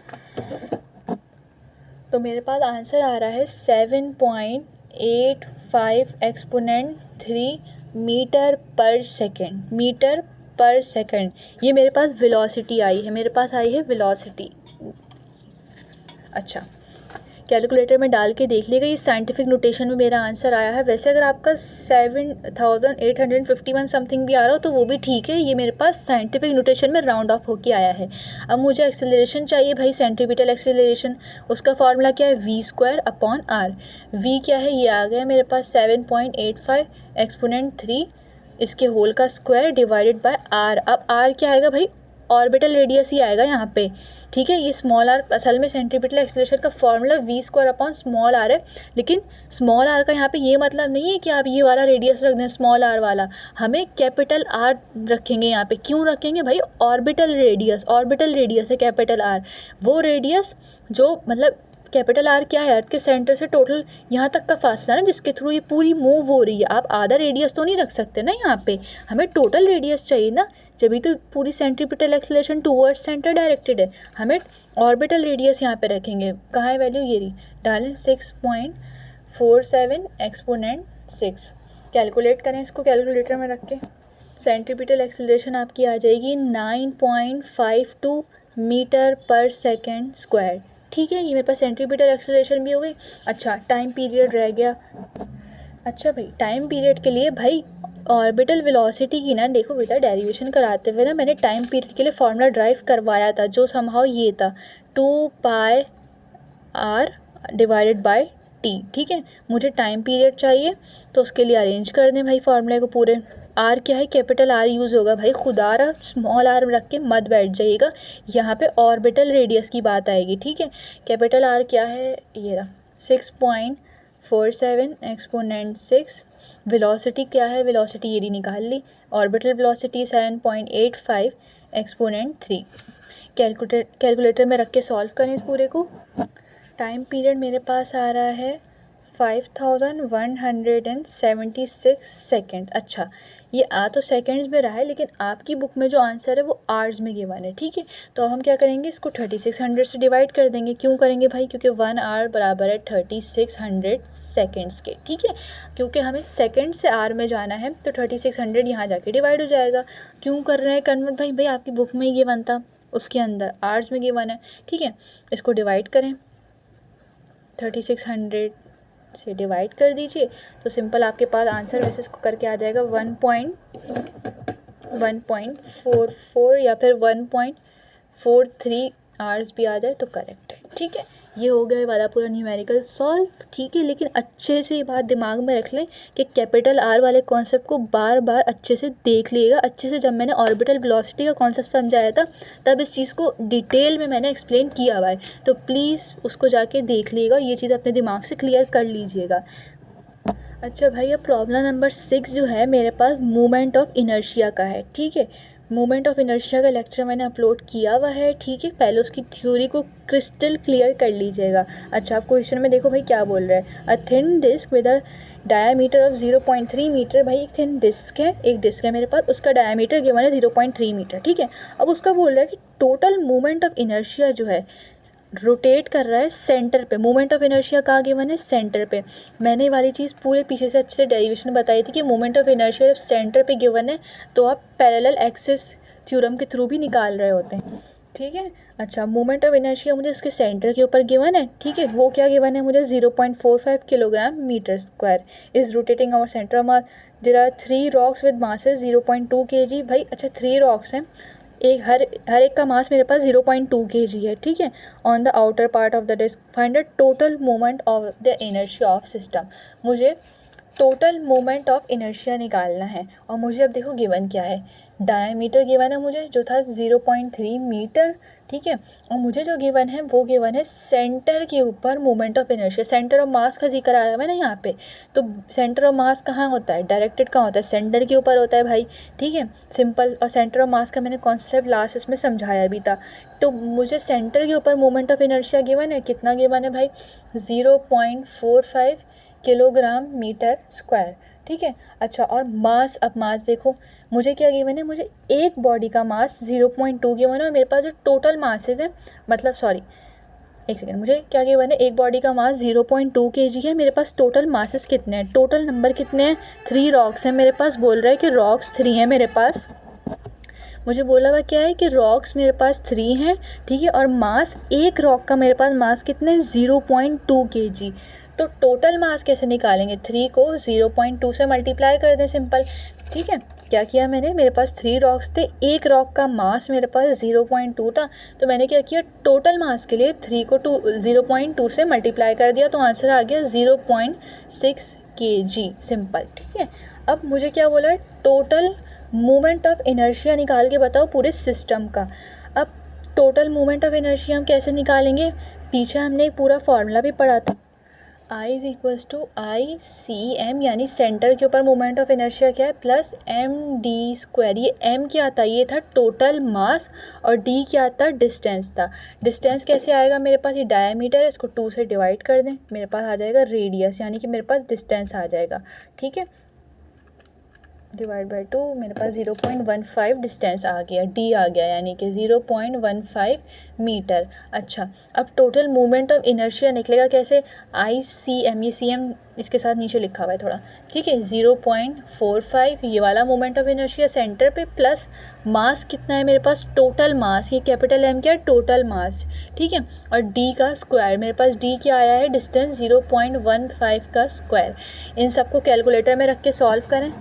तो मेरे पास आंसर आ रहा है 7.85 एक्सपोनेंट 3 मीटर पर सेकेंड, मीटर पर सेकेंड। ये मेरे पास वेलोसिटी आई है, मेरे पास आई है वेलोसिटी। अच्छा, कैलकुलेटर में डाल के देख लीजिएगा, ये साइंटिफिक नोटेशन में मेरा आंसर आया है। वैसे अगर आपका 7851 समथिंग भी आ रहा हो तो वो भी ठीक है, ये मेरे पास साइंटिफिक नोटेशन में राउंड ऑफ होके आया है। अब मुझे एक्सेलरेशन चाहिए भाई, सेंट्रीपिटल एक्सेलरेशन। उसका फॉर्मूला क्या है, v²/r। v क्या है, ये आ गया मेरे पास 7.85 एक्सपोनेंट 3 इसके होल का स्क्वायर डिवाइडेड बाय r। अब r क्या आएगा भाई, ऑर्बिटल रेडियस ही आएगा यहाँ पे, ठीक है। ये स्मॉल r असल में सेंट्रीपिटल एक्सेलरेशन का फॉर्मूला v²/r है, लेकिन स्मॉल r का यहाँ पे ये मतलब नहीं है कि आप ये वाला रेडियस रख दें स्मॉल r वाला, हमें कैपिटल R रखेंगे यहाँ पे। क्यों रखेंगे भाई, ऑर्बिटल रेडियस है कैपिटल R, वो रेडियस जो मतलब कैपिटल R क्या है, अर्थ के सेंटर से टोटल यहाँ तक का फासला ना जिसके थ्रू ये पूरी मूव हो रही है। आप आधा रेडियस तो नहीं रख सकते ना यहाँ पे, हमें टोटल रेडियस चाहिए ना, जब तो पूरी centripetal acceleration towards centre directed है। हमें ऑर्बिटल रेडियस यहाँ पे रखेंगे, कहाँ है वैल्यू, ये रही, डालें 6.47 एक्सपोनेंट 6। कैलकुलेट करें इसको कैलकुलेटर में रख के, सेंट्रीपिटल एक्सेलरेशन आपकी आ जाएगी 9.52 मीटर पर सेकेंड स्क्वायर, ठीक है। ये मेरे पास सेंट्रीपिटल एक्सेलरेशन भी हो गई। अच्छा, टाइम पीरियड रह गया। अच्छा भाई, टाइम पीरियड के लिए भाई ऑर्बिटल वेलोसिटी की ना, देखो बेटा डेरिवेशन कराते हुए ना मैंने टाइम पीरियड के लिए फॉर्मूला ड्राइव करवाया था, जो समहाउ ये था 2πr डिवाइडेड बाय t, ठीक है। मुझे टाइम पीरियड चाहिए तो उसके लिए अरेंज कर दें भाई फॉर्मूले को पूरे। r क्या है, कैपिटल R यूज़ होगा भाई, खुदा रहा स्मॉल r रख के मत बैठ जाइएगा, यहाँ पे ऑर्बिटल रेडियस की बात आएगी, ठीक है। कैपिटल R क्या है, ये रहा 6.47 एक्सपोनेंट 6। वेलोसिटी क्या है, वेलोसिटी ये भी निकाल ली, ऑर्बिटल वेलोसिटी 7.85 एक्सपोनेंट 3। कैलकुलेटर में रख के सॉल्व करें इस पूरे को। टाइम पीरियड मेरे पास आ रहा है 5176 सेकेंड। अच्छा, ये आ तो सेकेंड्स में रहा है, लेकिन आपकी बुक में जो आंसर है वो आवर्स में गिवन है, ठीक है। तो अब हम क्या करेंगे, इसको 3600 से डिवाइड कर देंगे। क्यों करेंगे भाई, क्योंकि 1 आवर बराबर है 3600 सेकेंड्स के, ठीक है। क्योंकि हमें सेकेंड से आवर में जाना है तो 3600 यहाँ जाके डिवाइड हो जाएगा। क्यों कर रहे हैं कन्वर्ट भाई, भाई आपकी बुक में ही गिवन था, उसके अंदर आवर्स में गिवन है, ठीक है। इसको डिवाइड करें, 3600 से डिवाइड कर दीजिए तो सिंपल आपके पास आंसर वैसे इसको करके आ जाएगा 1.44 या फिर 1.43 आवर्स भी आ जाए तो करेक्ट है, ठीक है। ये हो गया वाला पूरा न्यूमेरिकल सॉल्व, ठीक है। लेकिन अच्छे से ये बात दिमाग में रख लें कि कैपिटल R वाले कॉन्सेप्ट को बार बार अच्छे से देख लीजिएगा। अच्छे से जब मैंने ऑर्बिटल वेलोसिटी का कॉन्सेप्ट समझाया था तब इस चीज़ को डिटेल में मैंने एक्सप्लेन किया हुआ है, तो प्लीज़ उसको जाके देख लीजिएगा, ये चीज़ अपने दिमाग से क्लियर कर लीजिएगा। अच्छा भाई, अब प्रॉब्लम नंबर 6 जो है मेरे पास मूवमेंट ऑफ इनर्शिया का है, ठीक है। मूवमेंट ऑफ इनर्शिया का लेक्चर मैंने अपलोड किया हुआ है, ठीक है। पहले उसकी थ्योरी को क्रिस्टल क्लियर कर लीजिएगा। अच्छा, आप क्वेश्चन में देखो भाई क्या बोल रहा है, a thin disc with a diameter of 0.3 metre. भाई एक थिन डिस्क है, एक डिस्क है मेरे पास, उसका डायामीटर गिवन है 0.3 मीटर, ठीक है। अब उसका बोल रहा है कि टोटल मूवमेंट ऑफ इनर्शिया जो है रोटेट कर रहा है सेंटर पे। मूवमेंट ऑफ इनर्शिया कहाँ गिवन है, सेंटर पे। मैंने ये वाली चीज़ पूरे पीछे से अच्छे से डेरिवेशन बताई थी कि मूवमेंट ऑफ इनर्शिया जब सेंटर पे गिवन है तो आप पैरेलल एक्सिस थ्योरम के थ्रू भी निकाल रहे होते हैं, ठीक है। अच्छा, मूवमेंट ऑफ इनर्शिया मुझे इसके सेंटर के ऊपर गिवन है, ठीक है। वो क्या गिवन है मुझे, 0.45 kilogram metre square is rotating आवर centre of mass. There are 3 rocks with masses 0.2 kg। भाई अच्छा, 3 रॉक्स हैं, एक हर एक का मास मेरे पास 0.2 kg है, ठीक है। On the outer part of the disc find the total movement of the inertia of system. मुझे टोटल मूवमेंट ऑफ इनर्शिया निकालना है, और मुझे अब देखो गिवन क्या है, डायमीटर गिवन है मुझे जो था 0.3 मीटर, ठीक है। और मुझे जो गिवन है वो गिवन है सेंटर के ऊपर movement of inertia. Centre of मास का जिक्र आया है ना यहाँ पे, तो सेंटर ऑफ मास कहाँ होता है, डायरेक्टेड कहाँ होता है, सेंटर के ऊपर होता है भाई, ठीक है, सिंपल। और सेंटर ऑफ मास का मैंने कॉन्सेप्ट लास्ट इसमें समझाया भी था। तो मुझे सेंटर के ऊपर मूवमेंट ऑफ इनर्शिया गिवन है, कितना गिवन है भाई, 0.45 किलोग्राम मीटर स्क्वायर, ठीक है। अच्छा, और मास, अब मास देखो मुझे क्या गिवन है, मुझे एक बॉडी का मास 0.2 गिवन है, और मेरे पास जो टोटल मासेस हैं, मतलब सॉरी एक सेकेंड, मुझे क्या गिवन है, एक बॉडी का मास 0.2 kg है। मेरे पास टोटल मासेस कितने हैं, टोटल नंबर कितने हैं, 3 रॉक्स हैं मेरे पास। बोल रहा है कि रॉक्स 3 हैं मेरे पास। मुझे बोला हुआ क्या है कि रॉक्स मेरे पास 3 हैं, ठीक है, और मास, एक रॉक का मेरे पास मास कितना है 0.2 kg। तो टोटल मास कैसे निकालेंगे, 3 को 0.2 से मल्टीप्लाई कर दें सिंपल, ठीक है। क्या किया मैंने, मेरे पास 3 रॉक्स थे, एक रॉक का मास मेरे पास 0.2 था, तो मैंने क्या किया, टोटल मास के लिए 3 को 0.2 से मल्टीप्लाई कर दिया, तो आंसर आ गया 0.6 kg सिंपल, ठीक है। अब मुझे क्या बोला, टोटल मोमेंट ऑफ इनर्शिया निकाल के बताओ पूरे सिस्टम का। अब टोटल मोमेंट ऑफ इनर्शिया हम कैसे निकालेंगे, पीछे हमने एक पूरा फॉर्मूला भी पढ़ा था, I is equals to I C M, यानी सेंटर के ऊपर मोमेंट ऑफ इनर्शिया क्या है, प्लस एम डी स्क्वायर। ये एम क्या था, ये था टोटल मास, और डी क्या था, डिस्टेंस था। डिस्टेंस कैसे आएगा, मेरे पास ये डायमीटर है, इसको 2 से डिवाइड कर दें, मेरे पास आ जाएगा रेडियस, यानी कि मेरे पास डिस्टेंस आ जाएगा, ठीक है। डिवाइड बाई 2, मेरे पास 0.15 डिस्टेंस आ गया, डी आ गया, यानी कि 0.15 मीटर। अच्छा, अब टोटल मूवमेंट ऑफ इनर्शिया निकलेगा कैसे, आई सी एम, ये सी एम इसके साथ नीचे लिखा हुआ है थोड़ा, ठीक है। 0.45 ये वाला मोमेंट ऑफ इनर्शिया सेंटर पे, प्लस मास कितना है मेरे पास, टोटल मास, ये कैपिटल एम क्या है, टोटल मास, ठीक है, और डी का स्क्वायर, मेरे पास डी क्या आया है, डिस्टेंस 0.15 का स्क्वायर। इन सबको कैलकुलेटर में रख के सॉल्व करें,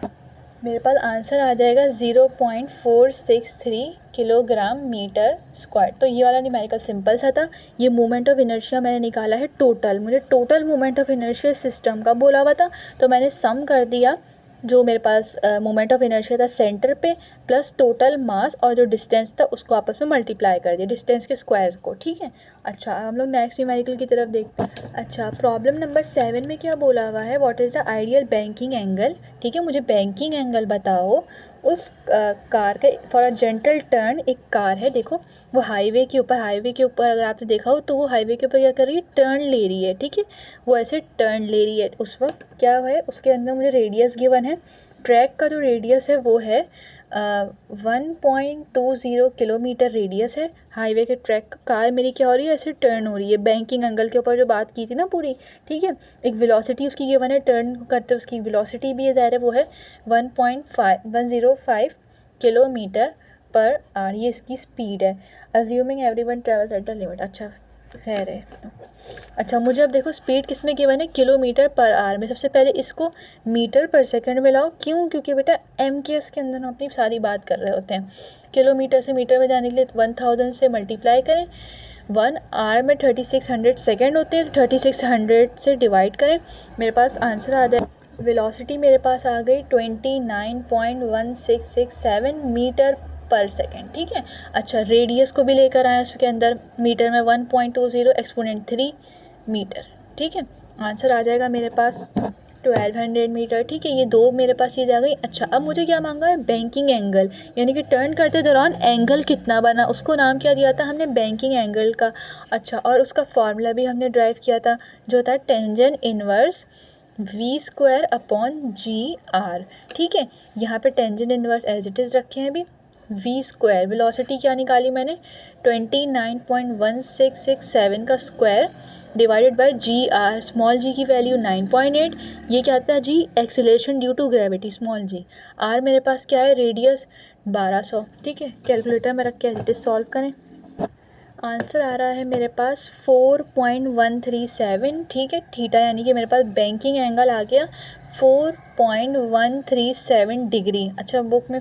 मेरे पास आंसर आ जाएगा 0.463 किलोग्राम मीटर स्क्वायर। तो ये वाला न्यूमेरिकल सिंपल सा था। ये मोमेंट ऑफ इनर्शिया मैंने निकाला है टोटल, मुझे total moment of inertia system का बोला हुआ था, तो मैंने सम कर दिया जो मेरे पास मोमेंट ऑफ इनर्शिया था सेंटर पे, प्लस टोटल मास और जो डिस्टेंस था उसको आपस में मल्टीप्लाई कर दिया, डिस्टेंस के स्क्वायर को, ठीक है। अच्छा, हम लोग नेक्स्ट न्यूमेरिकल की तरफ देखते हैं। अच्छा, प्रॉब्लम नंबर 7 में क्या बोला हुआ है, what is the ideal banking angle, ठीक है। मुझे बैंकिंग एंगल बताओ उस कार के, फॉर अ जेंटल टर्न, एक कार है, देखो वो हाईवे के ऊपर अगर आपने देखा हो तो वो हाईवे के ऊपर क्या कर रही है, टर्न ले रही है, ठीक है। वो ऐसे टर्न ले रही है, उस वक्त क्या है, उसके अंदर मुझे रेडियस गिवन है, ट्रैक का जो रेडियस है वो है 1.20 किलोमीटर रेडियस है हाईवे के ट्रैक का। कार मेरी क्या हो रही है, ऐसे टर्न हो रही है, बैंकिंग एंगल के ऊपर जो बात की थी ना पूरी, ठीक है। एक वेलोसिटी उसकी गिवन है, टर्न करते उसकी वेलोसिटी भी ज़ाहिर है वो है 1.105 किलोमीटर पर आवर, ये इसकी स्पीड है। Assuming everyone travels at the limit, अच्छा खैर है। अच्छा, मुझे अब देखो स्पीड किस में गिवन है, किलोमीटर पर आवर में। सबसे पहले इसको मीटर पर सेकंड में लाओ, क्यों, क्योंकि बेटा एम के एस के अंदर हम अपनी सारी बात कर रहे होते हैं। किलोमीटर से मीटर में जाने के लिए 1000 से मल्टीप्लाई करें, 1 आवर में 3600 सेकेंड होते हैं, तो 3600 से डिवाइड करें, मेरे पास आंसर आ जाए। वेलोसिटी मेरे पास आ गई 29.1667 मीटर पर सेकेंड, ठीक है। अच्छा, रेडियस को भी लेकर आए उसके अंदर, मीटर में 1.20 एक्सपोनेंट 3 मीटर, ठीक है। आंसर आ जाएगा मेरे पास 1200 मीटर, ठीक है। ये दो मेरे पास चीज़ आ गई। अच्छा, अब मुझे क्या मांगा है, बैंकिंग एंगल, यानी कि टर्न करते दौरान एंगल कितना बना, उसको नाम क्या दिया था हमने, बैंकिंग एंगल का। अच्छा, और उसका फार्मूला भी हमने ड्राइव किया था, जो होता है tangent inverse V square upon G R, ठीक है। यहाँ पे tangent inverse as it is रखे हैं अभी, वी स्क्वायर, वेलोसिटी क्या निकाली मैंने 29.1667 का square divided by G R, small G की वैल्यू 9.8, ये क्या आता है G, acceleration due to gravity, small G. R मेरे पास क्या है, रेडियस 1200, ठीक है। कैलकुलेटर में रख के एज इट इज़ सॉल्व करें, आंसर आ रहा है मेरे पास 4.137, ठीक है। थीटा यानी कि मेरे पास बैंकिंग एंगल आ गया 4.137 डिग्री। अच्छा, बुक में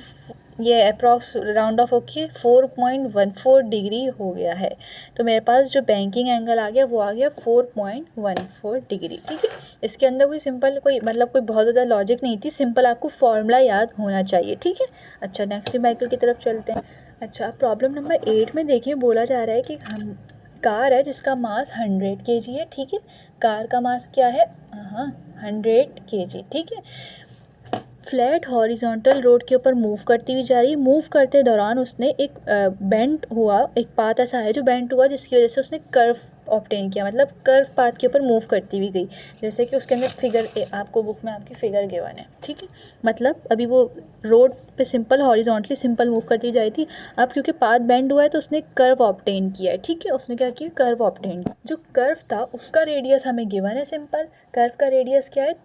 ये अप्रॉक्स राउंड ऑफ होके 4.14 डिग्री हो गया है, तो मेरे पास जो बैंकिंग एंगल आ गया वो आ गया 4.14 डिग्री, ठीक है। इसके अंदर कोई सिंपल, कोई मतलब कोई बहुत ज़्यादा लॉजिक नहीं थी, सिंपल आपको फॉर्मूला याद होना चाहिए, ठीक है। अच्छा, नेक्स्ट न्यूमेरिकल की तरफ चलते हैं। अच्छा, प्रॉब्लम नंबर 8 में देखिए, बोला जा रहा है कि हम कार है जिसका मास 100 kg है, ठीक है। कार का मास क्या है, हाँ 100 kg, ठीक है। फ्लैट हॉरिजॉन्टल रोड के ऊपर मूव करती हुई जा रही है, मूव करते दौरान उसने एक बेंट हुआ, एक पाथ ऐसा है जो बेंट हुआ, जिसकी वजह से उसने कर्व ऑब्टेन किया, मतलब कर्व पाथ के ऊपर मूव करती हुई गई, जैसे कि उसके अंदर फिगर आपको बुक में आपकी फिगर गिवन है, ठीक है। मतलब अभी वो रोड पे सिंपल हॉरिजॉन्टली सिंपल मूव करती जाई थी, अब क्योंकि पाथ बेंड हुआ है तो उसने कर्व ऑब्टेन किया है, ठीक है। उसने क्या किया, कर्व ऑब्टेन। जो कर्व था उसका रेडियस हमें गिवन है, सिंपल कर्व का रेडियस क्या है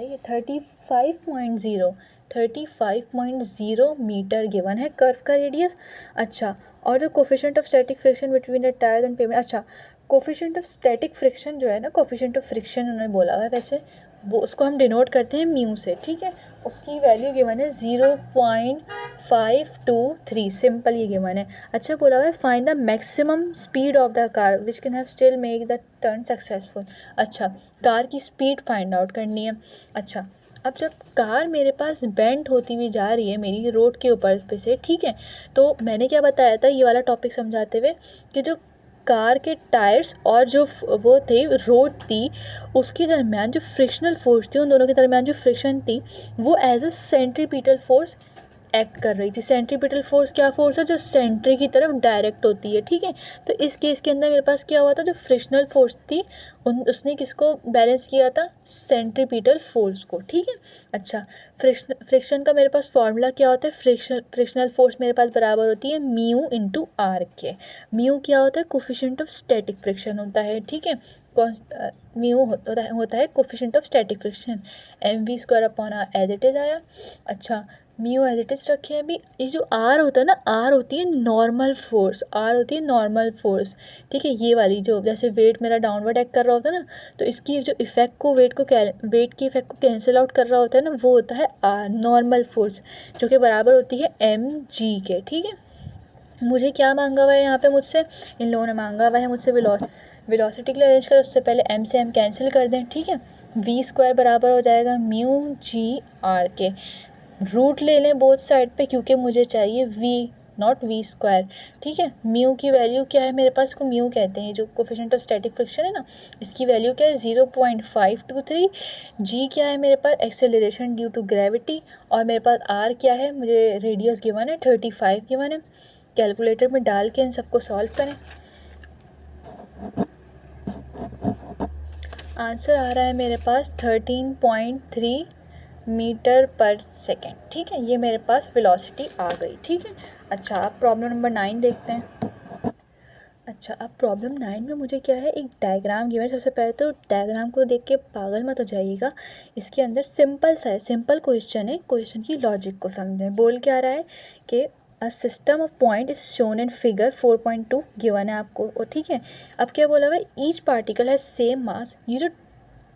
ये 35.0, 35.0 मीटर गिवन है कर्व का रेडियस। अच्छा, और the coefficient of static friction between the tyre and pavement. अच्छा, कोफिशिएंट ऑफ स्टैटिक फ्रिक्शन जो है ना, कोफिशिएंट ऑफ फ्रिक्शन उन्होंने बोला है वैसे, वो उसको हम डिनोट करते हैं म्यू से, ठीक है। उसकी वैल्यू गिवन है 0.523, सिंपल ये गिवन है। अच्छा, बोला हुआ है find the maximum speed of the car which can have still make the turn successful. अच्छा, कार की स्पीड फाइंड आउट करनी है। अच्छा, अब जब कार मेरे पास बेंड होती हुई जा रही है मेरी रोड के ऊपर पे से, ठीक है, तो मैंने क्या बताया था ये वाला टॉपिक समझाते हुए कि जो कार के टायर्स और जो वो थे रोड थी उसके दरमियान जो फ्रिक्शनल फोर्स थी, उन दोनों के दरमियान जो फ्रिक्शन थी वो as a centripetal force act कर रही थी। सेंट्रीपिटल फोर्स क्या फोर्स है, जो सेंट्री की तरफ डायरेक्ट होती है, ठीक है। तो इस केस के अंदर मेरे पास क्या हुआ था, जो फ्रिक्शनल फोर्स थी उसने किसको बैलेंस किया था, सेंट्रीपिटल फोर्स को, ठीक है। अच्छा, फ्रिक्शन का मेरे पास फॉर्मूला क्या होता है, फ्रिक्शनल फोर्स मेरे पास बराबर होती है म्यू इंटू आर के। म्यू क्या होता है, कोफिशिएंट ऑफ स्टैटिक फ्रिक्शन होता है, ठीक है। म्यू होता है coefficient of static friction, mv² upon R as it is आया। अच्छा, म्यू एज इट इज़ रखे हैं। अभी ये जो आर होता है ना, आर होती है नॉर्मल फोर्स, आर होती है नॉर्मल फोर्स, ठीक है। ये वाली जो जैसे वेट मेरा डाउनवर्ड एक्ट कर रहा होता है ना, तो इसकी जो इफेक्ट को वेट के इफेक्ट को कैंसिल आउट कर रहा होता है ना, वो होता है आर नॉर्मल फोर्स, जो कि बराबर होती है mg के, ठीक है। मुझे क्या मांगा हुआ है यहाँ पे मुझसे, इन लोगों ने मांगा हुआ है मुझसे वेलोसिटी के लिए अरेंज करो। उससे पहले m से m कैंसिल कर दें, ठीक है। v² बराबर हो जाएगा म्यू जी आर के। रूट ले लें बोथ साइड पे क्योंकि मुझे चाहिए v नॉट v², ठीक है। म्यू की वैल्यू क्या है मेरे पास, इसको म्यू कहते हैं, जो कोफिशिएंट ऑफ स्टैटिक फ्रिक्शन है ना, इसकी वैल्यू क्या है 0.523। g क्या है मेरे पास, एक्सेलरेशन ड्यू टू ग्रेविटी, और मेरे पास r क्या है, मुझे रेडियस गिवन है 35 गिवन है। कैलकुलेटर में डाल के इन सबको सॉल्व करें। आंसर आ रहा है मेरे पास 13.3 मीटर पर सेकेंड, ठीक है। ये मेरे पास वेलोसिटी आ गई, ठीक है। अच्छा, अब प्रॉब्लम नंबर 9 देखते हैं। अच्छा, अब प्रॉब्लम 9 में मुझे क्या है, एक डायग्राम गिवन है। सबसे पहले तो डायग्राम को देख के पागल मत हो जाइएगा, इसके अंदर सिंपल सा है, सिंपल क्वेश्चन है, क्वेश्चन की लॉजिक को समझें। बोल क्या रहा है कि a system of point is shown in figure 4.2 given है आपको, और ठीक है। अब क्या बोला हुआ है, ईच पार्टिकल है सेम मास। ये जो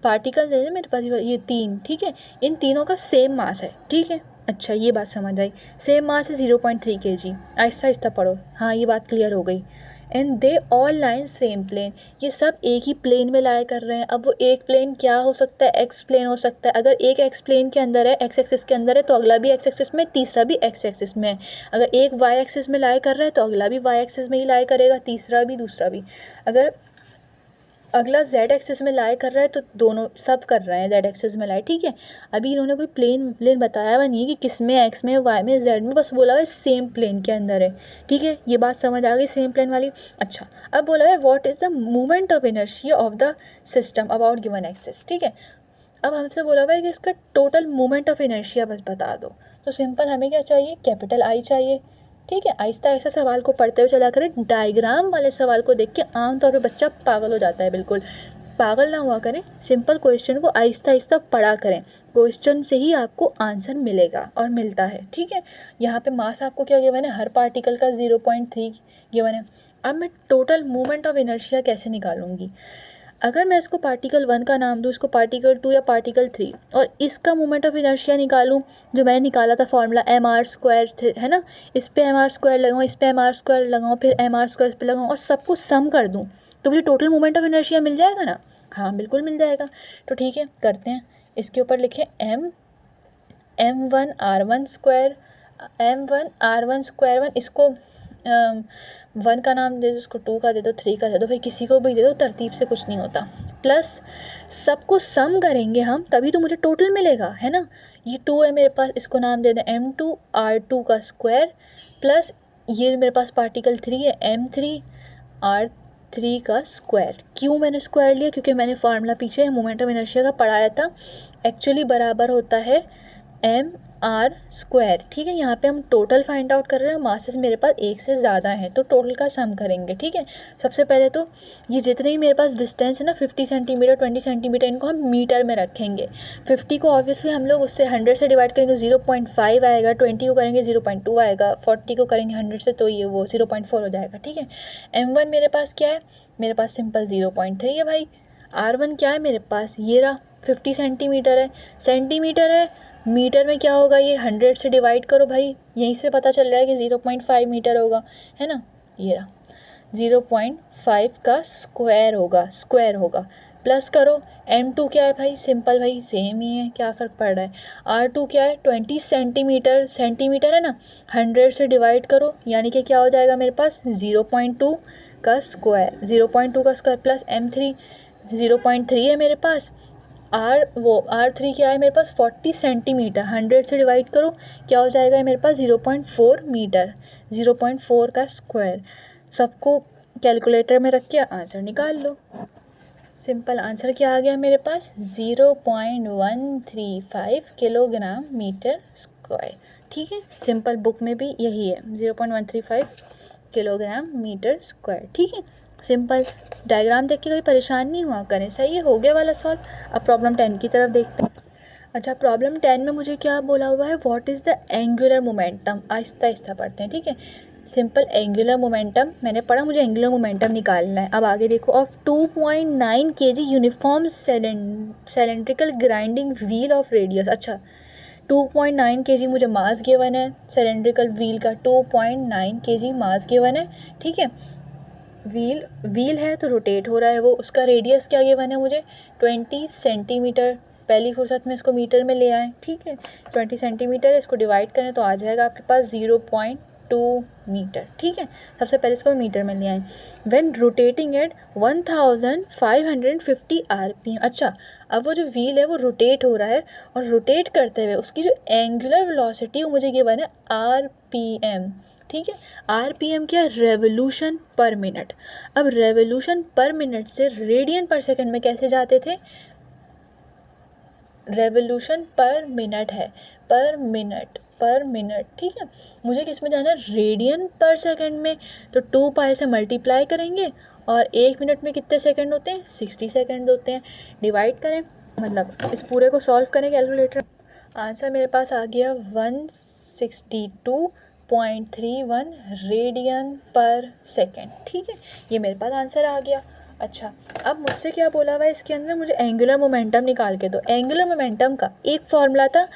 पार्टिकल है मेरे पास ये 3, ठीक है, इन तीनों का सेम मास है, ठीक है। अच्छा, ये बात समझ आई, सेम मास है 0.3 kg। आहिस्ता आहिस्ता पढ़ो, हाँ ये बात क्लियर हो गई। And they all line same plane, ये सब एक ही प्लेन में लाए कर रहे हैं। अब वो एक प्लेन क्या हो सकता है, एक्स प्लेन हो सकता है। अगर एक एक्स प्लेन के अंदर है, एक्स एक्सिस के अंदर है, तो अगला भी एक्स एक्सिस में, तीसरा भी एक्स एक्सिस में है। अगर एक वाई एक्सिस में लाए कर रहा है तो अगला भी वाई एक्सिस में ही लाए करेगा, तीसरा भी दूसरा भी। अगर अगला जेड एक्सिस में लाई कर रहा है तो दोनों सब कर रहे हैं जेड एक्सिस में लाई, ठीक है। अभी इन्होंने कोई प्लेन बताया हुआ नहीं है कि किस में, एक्स में, वाई में, जेड में, बस बोला हुआ है सेम प्लेन के अंदर है, ठीक है। ये बात समझ आ गई सेम प्लेन वाली। अच्छा, अब बोला है what is the moment of inertia of the system about given axis, ठीक है। अब हमसे बोला हुआ है कि इसका टोटल मोमेंट ऑफ इनर्शिया बस बता दो। तो सिंपल हमें क्या चाहिए, कैपिटल आई चाहिए, ठीक है। आहिस्ता आहिस्ता सवाल को पढ़ते हुए चला करें। डायग्राम वाले सवाल को देख के आमतौर पे बच्चा पागल हो जाता है, बिल्कुल पागल ना हुआ करें। सिंपल क्वेश्चन को आहिस्ता आहिस्ता पढ़ा करें, क्वेश्चन से ही आपको आंसर मिलेगा और मिलता है, ठीक है। यहाँ पे मास आपको क्या गिवन है, हर पार्टिकल का 0.3 गिवन है। अब मैं टोटल मोमेंट ऑफ इनर्शिया कैसे निकालूंगी। अगर मैं इसको पार्टिकल 1 का नाम दूँ, इसको पार्टिकल 2 या पार्टिकल 3, और इसका मोमेंट ऑफ इनर्शिया निकालूँ, जो मैंने निकाला था फॉर्मूला mr² है ना, इस पे mr² लगाऊँ, इस पे mr² लगाऊँ, फिर mr² इस पे लगाऊँ और सबको सम कर दूँ, तो मुझे टोटल मोमेंट ऑफ इनर्शिया मिल जाएगा ना। हाँ बिल्कुल मिल जाएगा। तो ठीक है, करते हैं। इसके ऊपर लिखें m1r1 इसको 1 का नाम दे दो, इसको 2 का दे दो, 3 का दे दो, भाई किसी को भी दे दो, तरतीब से कुछ नहीं होता। प्लस सबको सम करेंगे हम, तभी तो मुझे टोटल मिलेगा, है ना। ये 2 है मेरे पास, इसको नाम दे दें m2r2 का स्क्वायर, प्लस ये मेरे पास पार्टिकल 3 है m3r3 का स्क्वायर। क्यों मैंने स्क्वायर लिया, क्योंकि मैंने फार्मूला पीछे मोमेंट ऑफ इनर्शिया का पढ़ाया था। एक्चुअली बराबर होता है एम आर स्क्वायर। ठीक है, यहाँ पे हम टोटल फाइंड आउट कर रहे हैं, मासेस मेरे पास एक से ज़्यादा हैं तो टोटल का सम करेंगे। ठीक है, सबसे पहले तो ये जितने ही मेरे पास डिस्टेंस है ना 50 सेंटीमीटर 20 सेंटीमीटर, इनको हम मीटर में रखेंगे। 50 को ऑब्वियसली हम लोग उससे 100 से डिवाइड करेंगे 0.5 आएगा, 20 को करेंगे 0.2 आएगा, 40 को करेंगे 100 से तो ये वो 0.4 हो जाएगा। ठीक है, M1 मेरे पास क्या है, मेरे पास सिंपल 0.3 है भाई। R1 क्या है मेरे पास, ये रहा 50 सेंटीमीटर है, सेंटीमीटर है, मीटर में क्या होगा, ये 100 से डिवाइड करो भाई, यहीं से पता चल रहा है कि 0.5 मीटर होगा, है ना। ये रहा 0.5 का स्क्वायर होगा, प्लस करो। M2 क्या है भाई, सिंपल भाई सेम ही है, क्या फ़र्क पड़ रहा है। R2 क्या है 20 सेंटीमीटर है ना, 100 से डिवाइड करो, यानी कि क्या हो जाएगा मेरे पास 0.2 का स्क्वायर प्लस M3 0.3 है मेरे पास। R3 क्या है मेरे पास 40 सेंटीमीटर, 100 से डिवाइड करो, क्या हो जाएगा मेरे पास 0.4 मीटर, 0.4 का स्क्वायर। सबको कैलकुलेटर में रख के आंसर निकाल लो। सिंपल आंसर क्या आ गया मेरे पास 0.135 किलोग्राम मीटर स्क्वायर। ठीक है, सिंपल बुक में भी यही है 0.135 किलोग्राम मीटर स्क्वायर। ठीक है, सिंपल डायग्राम देख के कोई परेशान नहीं हुआ करें। सही है, हो गया वाला सॉल्व। अब प्रॉब्लम 10 की तरफ देखते हैं। अच्छा, प्रॉब्लम 10 में मुझे क्या बोला हुआ है, what is the angular momentum. Aahista Aahista पढ़ते हैं। ठीक है, सिंपल एंगुलर मोमेंटम मैंने पढ़ा, मुझे एंगुलर मोमेंटम निकालना है। अब आगे देखो, of 2.9 kg uniform cylindrical grinding wheel of radius. अच्छा, 2.9 kg मुझे मास गिवन है, सिलेंड्रिकल व्हील का 2.9 kg मास गिवन है। ठीक है, व्हील है तो रोटेट हो रहा है वो, उसका रेडियस क्या गिवन है मुझे 20 सेंटीमीटर। पहली फुर्सत में इसको मीटर में ले आएँ। ठीक है, 20 सेंटीमीटर, इसको डिवाइड करें तो आ जाएगा आपके पास 0.2 मीटर। ठीक है, सबसे पहले इसको मीटर में ले आएँ। When rotating at 1550 RPM। अच्छा, अब वो जो व्हील है वो रोटेट हो रहा है, और रोटेट करते हुए उसकी जो एंगुलर वेलोसिटी वो मुझे गिवन है RPM। ठीक है, RPM क्या है, रेवोल्यूशन पर मिनट। अब रेवोल्यूशन पर मिनट से रेडियन पर सेकंड में कैसे जाते थे, रेवोल्यूशन पर मिनट है, पर मिनट। ठीक है, मुझे किस में जाना है, रेडियन पर सेकंड में, तो 2 पाई से मल्टीप्लाई करेंगे, और 1 मिनट में कितने सेकंड होते हैं, 60 सेकंड होते हैं। डिवाइड करें, मतलब इस पूरे को सॉल्व करें कैलकुलेटर। आंसर मेरे पास आ गया 162.31 रेडियन पर सेकेंड। ठीक है, ये मेरे पास आंसर आ गया। अच्छा, अब मुझसे क्या बोला हुआ है इसके अंदर, मुझे एंगुलर मोमेंटम निकाल के दो। एंगुलर मोमेंटम का एक फॉर्मूला था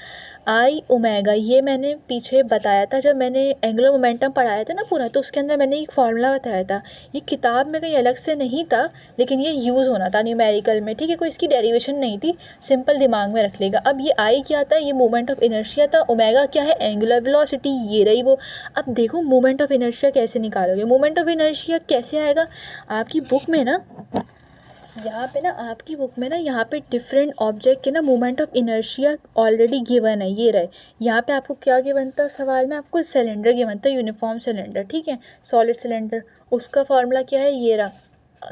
आई ओमेगा, ये मैंने पीछे बताया था जब मैंने एंगुलर मोमेंटम पढ़ाया था ना पूरा, तो उसके अंदर मैंने एक फार्मूला बताया था। ये किताब में कहीं अलग से नहीं था, लेकिन ये यूज़ होना था न्यूमेरिकल में। ठीक है, कोई इसकी डेरिवेशन नहीं थी, सिंपल दिमाग में रख लेगा। अब ये आई क्या था, ये मोमेंट ऑफ इनर्शिया था, ओमेगा क्या है, एंगुलर वेलोसिटी, ये रही वो। अब देखो मोमेंट ऑफ इनर्शिया कैसे निकालोगे, मोमेंट ऑफ इनर्शिया कैसे आएगा, आपकी बुक में ना, यहाँ पे ना आपकी बुक में ना, यहाँ पे डिफरेंट ऑब्जेक्ट के ना moment of inertia already given है, ये रहे। यहाँ पे आपको क्या गिवन था सवाल में, आपको सिलेंडर गिवन था, यूनिफॉर्म सिलेंडर। ठीक है, सॉलिड सिलेंडर, उसका फार्मूला क्या है, ये रहा,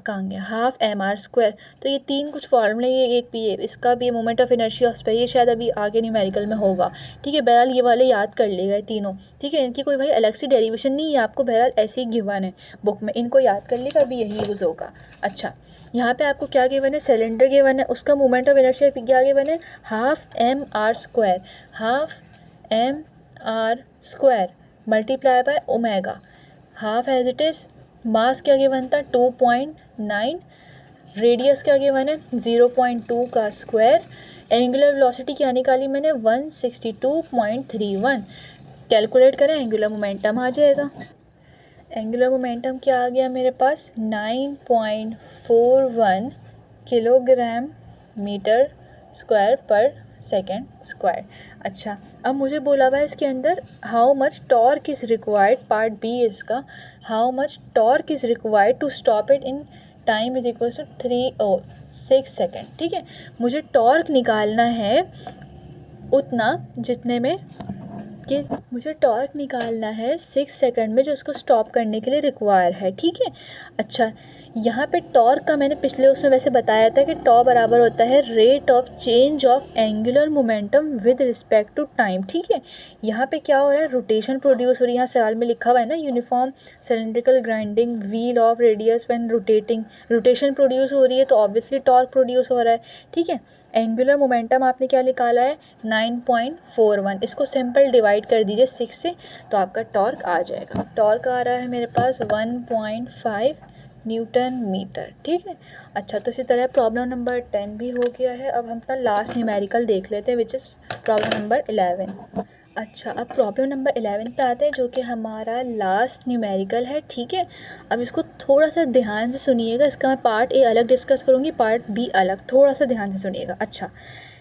कहाँ गया, हाफ mr²। तो ये 3 कुछ फार्मूले, ये एक भी है, इसका भी मोमेंट ऑफ इनर्शिया उस पर, ये शायद अभी आगे न्यूमेरिकल में होगा। ठीक है, बहरहाल ये वाले याद कर लेगा ये तीनों। ठीक है, इनकी कोई भाई अलग से डेरिवेशन नहीं है, आपको बहरहाल ऐसे ही गिवन है बुक में, इनको याद कर लेगा, अभी यही यूज़ होगा। अच्छा, यहाँ पे आपको क्या गिवन है, सिलेंडर गिवन है, उसका मोमेंट ऑफ इनर्शिया क्या गिवन है, half mr² multiply by omega, half as it is. Mass क्या गिवन था 2.9, रेडियस क्या गिवन है 0.2 का स्क्वायर। एंगुलर वेलोसिटी क्या निकाली मैंने 162.31। कैलकुलेट करें, एंगुलर मोमेंटम आ जाएगा। एंगुलर मोमेंटम क्या आ गया मेरे पास 9.41 किलोग्राम मीटर स्क्वायर पर सेकेंड स्क्वायर। अच्छा, अब मुझे बोला हुआ है इसके अंदर how much torque is required, part B इसका, how much torque is required to stop it in time is equal to 3 और 6 सेकेंड। ठीक है, मुझे टॉर्क निकालना है उतना जितने में कि मुझे टॉर्क निकालना है 6 सेकंड में, जो उसको स्टॉप करने के लिए रिक्वायर है। ठीक है, अच्छा यहाँ पे टॉर्क का मैंने पिछले उसमें वैसे बताया था कि टॉ बराबर होता है rate of change of angular momentum with respect to time, ठीक है। यहाँ पे क्या हो रहा है, रोटेशन प्रोड्यूस हो रही है। यहाँ सवाल में लिखा हुआ है ना, uniform cylindrical grinding wheel of radius when rotating, rotation produce हो रही है तो ऑब्वियसली टॉर्क प्रोड्यूस हो रहा है, ठीक है। एंगुलर मोमेंटम आपने क्या निकाला है 9.41, इसको सिंपल डिवाइड कर दीजिए 6 से तो आपका टॉर्क आ जाएगा। टॉर्क आ रहा है मेरे पास 1.5 न्यूटन मीटर, ठीक है। अच्छा, तो इसी तरह प्रॉब्लम नंबर 10 भी हो गया है। अब हम अपना लास्ट न्यूमेरिकल देख लेते हैं विच इज़ प्रॉब्लम नंबर 11। अच्छा, अब प्रॉब्लम नंबर 11 पे आते हैं जो कि हमारा लास्ट न्यूमेरिकल है, ठीक है। अब इसको थोड़ा सा ध्यान से सुनिएगा, इसका मैं पार्ट ए अलग डिस्कस करूँगी, पार्ट बी अलग, थोड़ा सा ध्यान से सुनिएगा। अच्छा,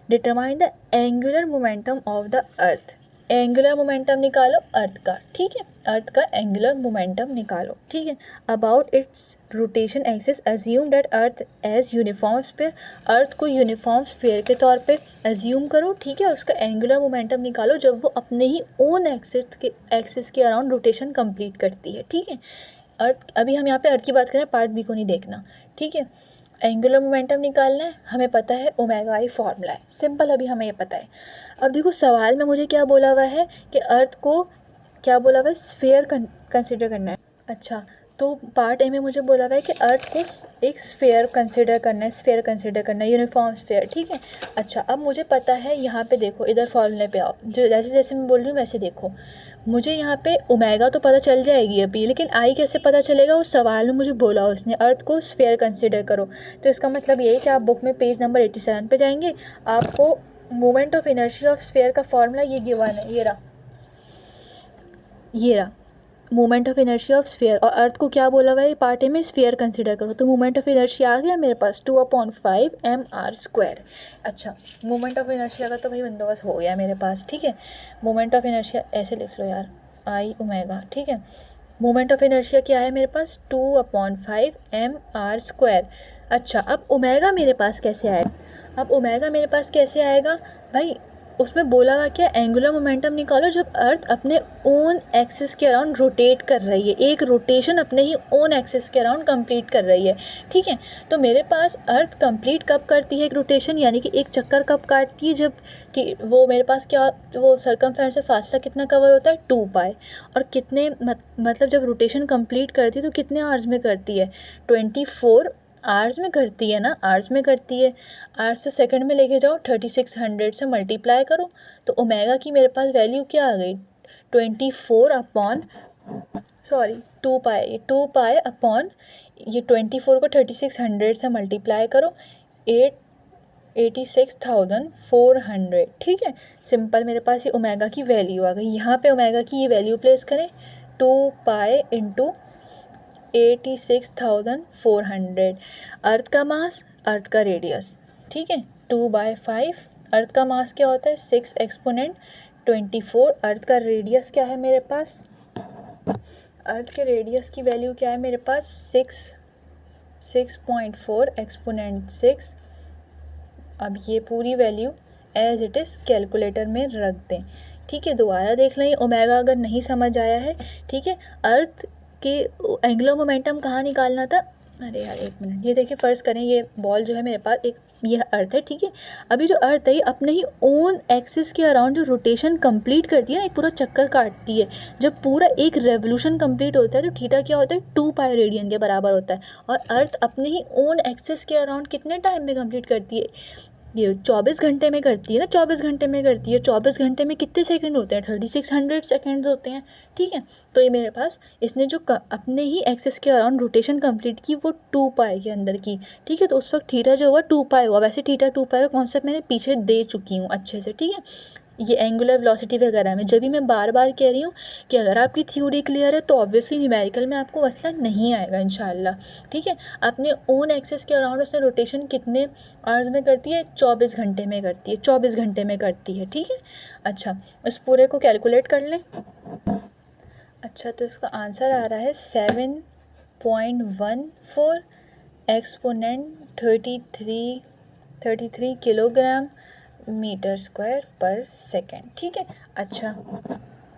determine the angular momentum of the earth, angular momentum निकालो अर्थ का, ठीक है। अर्थ का एंगुलर मोमेंटम निकालो, ठीक है। About its rotation axis assume that earth as uniform sphere, earth को यूनिफॉर्म स्फीयर के तौर पे अज्यूम करो, ठीक है। उसका एंगुलर मोमेंटम निकालो जब वो अपने ही ओन एक्सिस के अराउंड रोटेशन कंप्लीट करती है, ठीक है। अर्थ, अभी हम यहाँ पे अर्थ की बात करें, पार्ट बी को नहीं देखना, ठीक है। एंगुलर मोमेंटम निकालना है, हमें पता है ओमेगा आई फॉर्मूला है, सिंपल, अभी हमें ये पता है। अब देखो सवाल में मुझे क्या बोला हुआ है कि अर्थ को क्या बोला हुआ है, स्फीयर कंसिडर करना है। अच्छा, तो पार्ट ए में मुझे बोला हुआ है कि अर्थ को एक स्फीयर कंसिडर करना है, स्फीयर कंसिडर करना है, यूनिफॉर्म स्फीयर, ठीक है। अच्छा, अब मुझे पता है, यहाँ पे देखो, इधर फॉर्मूले पे आओ, जो जैसे जैसे मैं बोल रही हूँ वैसे देखो, मुझे यहाँ पे ओमेगा तो पता चल जाएगी अभी, लेकिन आई कैसे पता चलेगा, उस सवाल में मुझे बोला उसने अर्थ को स्फीयर कंसिडर करो। तो इसका मतलब ये है कि आप बुक में पेज नंबर 87 पे जाएंगे, आपको moment of inertia of sphere का फॉर्मूला ये गिवन है, ये रहा moment of inertia of sphere, और अर्थ को क्या बोला हुआ है पार्ट ए में, स्फीयर कंसिडर करो। तो मोमेंट ऑफ इनर्शिया आ गया मेरे पास 2/5 mr²। अच्छा, मोमेंट ऑफ इनर्शिया का तो भाई बंदोबस्त हो गया मेरे पास, ठीक है। मोमेंट ऑफ इनर्शिया ऐसे लिख लो यार, आई ओमेगा, ठीक है। मोमेंट ऑफ इनर्शिया क्या है मेरे पास 2/5 mr²। अच्छा, अब ओमेगा मेरे पास कैसे आएगा, अब ओमेगा मेरे पास कैसे आएगा भाई, उसमें बोला हुआ क्या, एंगुलर मोमेंटम निकालो जब अर्थ अपने ओन एक्सिस के अराउंड रोटेट कर रही है, एक रोटेशन अपने ही ओन एक्सिस के अराउंड कंप्लीट कर रही है, ठीक है। तो मेरे पास अर्थ कंप्लीट कब करती है एक रोटेशन, यानी कि एक चक्कर कब काटती है, जब कि वो मेरे पास क्या, वो सरकमफेरेंस से फासला कितना कवर होता है 2π, और कितने मतलब जब रोटेशन कंप्लीट करती है तो कितने आवर्स में करती है, 24 आवर्स में करती है ना, आवर्स में करती है। आवर्स से सेकंड में लेके जाओ, 3600 से मल्टीप्लाई करो, तो ओमेगा की मेरे पास वैल्यू क्या आ गई 2π अपॉन ये 24 को 3600 से मल्टीप्लाई करो, 86,400, ठीक है। सिंपल, मेरे पास ये ओमेगा की वैल्यू आ गई। यहाँ पे ओमेगा की ये वैल्यू प्लेस करें, 2π इंटू 86,400, अर्थ का मास, अर्थ का रेडियस, ठीक है। 2/5, अर्थ का मास क्या होता है 6 एक्सपोनेंट 24, अर्थ का रेडियस क्या है मेरे पास, अर्थ के रेडियस की वैल्यू क्या है मेरे पास 6.4 एक्सपोनेंट 6। अब ये पूरी value as it is calculator में रख दें, ठीक है। दोबारा देख लें, ओमेगा अगर नहीं समझ आया है, ठीक है। अर्थ के एंगुलर मोमेंटम कहाँ निकालना था, अरे यार एक मिनट, ये देखिए फ़र्ज़ करें ये बॉल जो है मेरे पास, एक ये अर्थ है, ठीक है। अभी जो अर्थ है ये अपने ही ओन एक्सिस के अराउंड जो रोटेशन कंप्लीट करती है ना, एक पूरा चक्कर काटती है, जब पूरा एक रेवोल्यूशन कंप्लीट होता है तो थीटा क्या होता है 2π रेडियन के बराबर होता है, और अर्थ अपने ही ओन एक्सिस के अराउंड कितने टाइम में कंप्लीट करती है, ये 24 घंटे में करती है ना, 24 घंटे में करती है। 24 घंटे में कितने सेकंड होते हैं 3600 सेकंड्स होते हैं, ठीक है। तो ये मेरे पास इसने जो अपने ही एक्सिस के अराउंड रोटेशन कंप्लीट की वो 2π के अंदर की, ठीक है। तो उस वक्त थीटा जो हुआ 2π हुआ, वैसे थीटा 2π का कॉन्सेप्ट मैंने पीछे दे चुकी हूँ अच्छे से, ठीक है। ये एंगुलर वेलोसिटी वगैरह में जब भी मैं बार बार कह रही हूँ कि अगर आपकी थ्योरी क्लियर है तो ऑब्वियसली न्यूमेरिकल में आपको मसला नहीं आएगा इंशाल्लाह, ठीक है। अपने ओन एक्सिस के अराउंड उसने रोटेशन कितने आवर्स में करती है, 24 घंटे में करती है, 24 घंटे में करती है, ठीक है। अच्छा, इस पूरे को कैलकुलेट कर लें। अच्छा, तो इसका आंसर आ रहा है 7.14 एक्सपोनेंट 33 किलोग्राम मीटर स्क्वायर पर सेकेंड, ठीक है। अच्छा,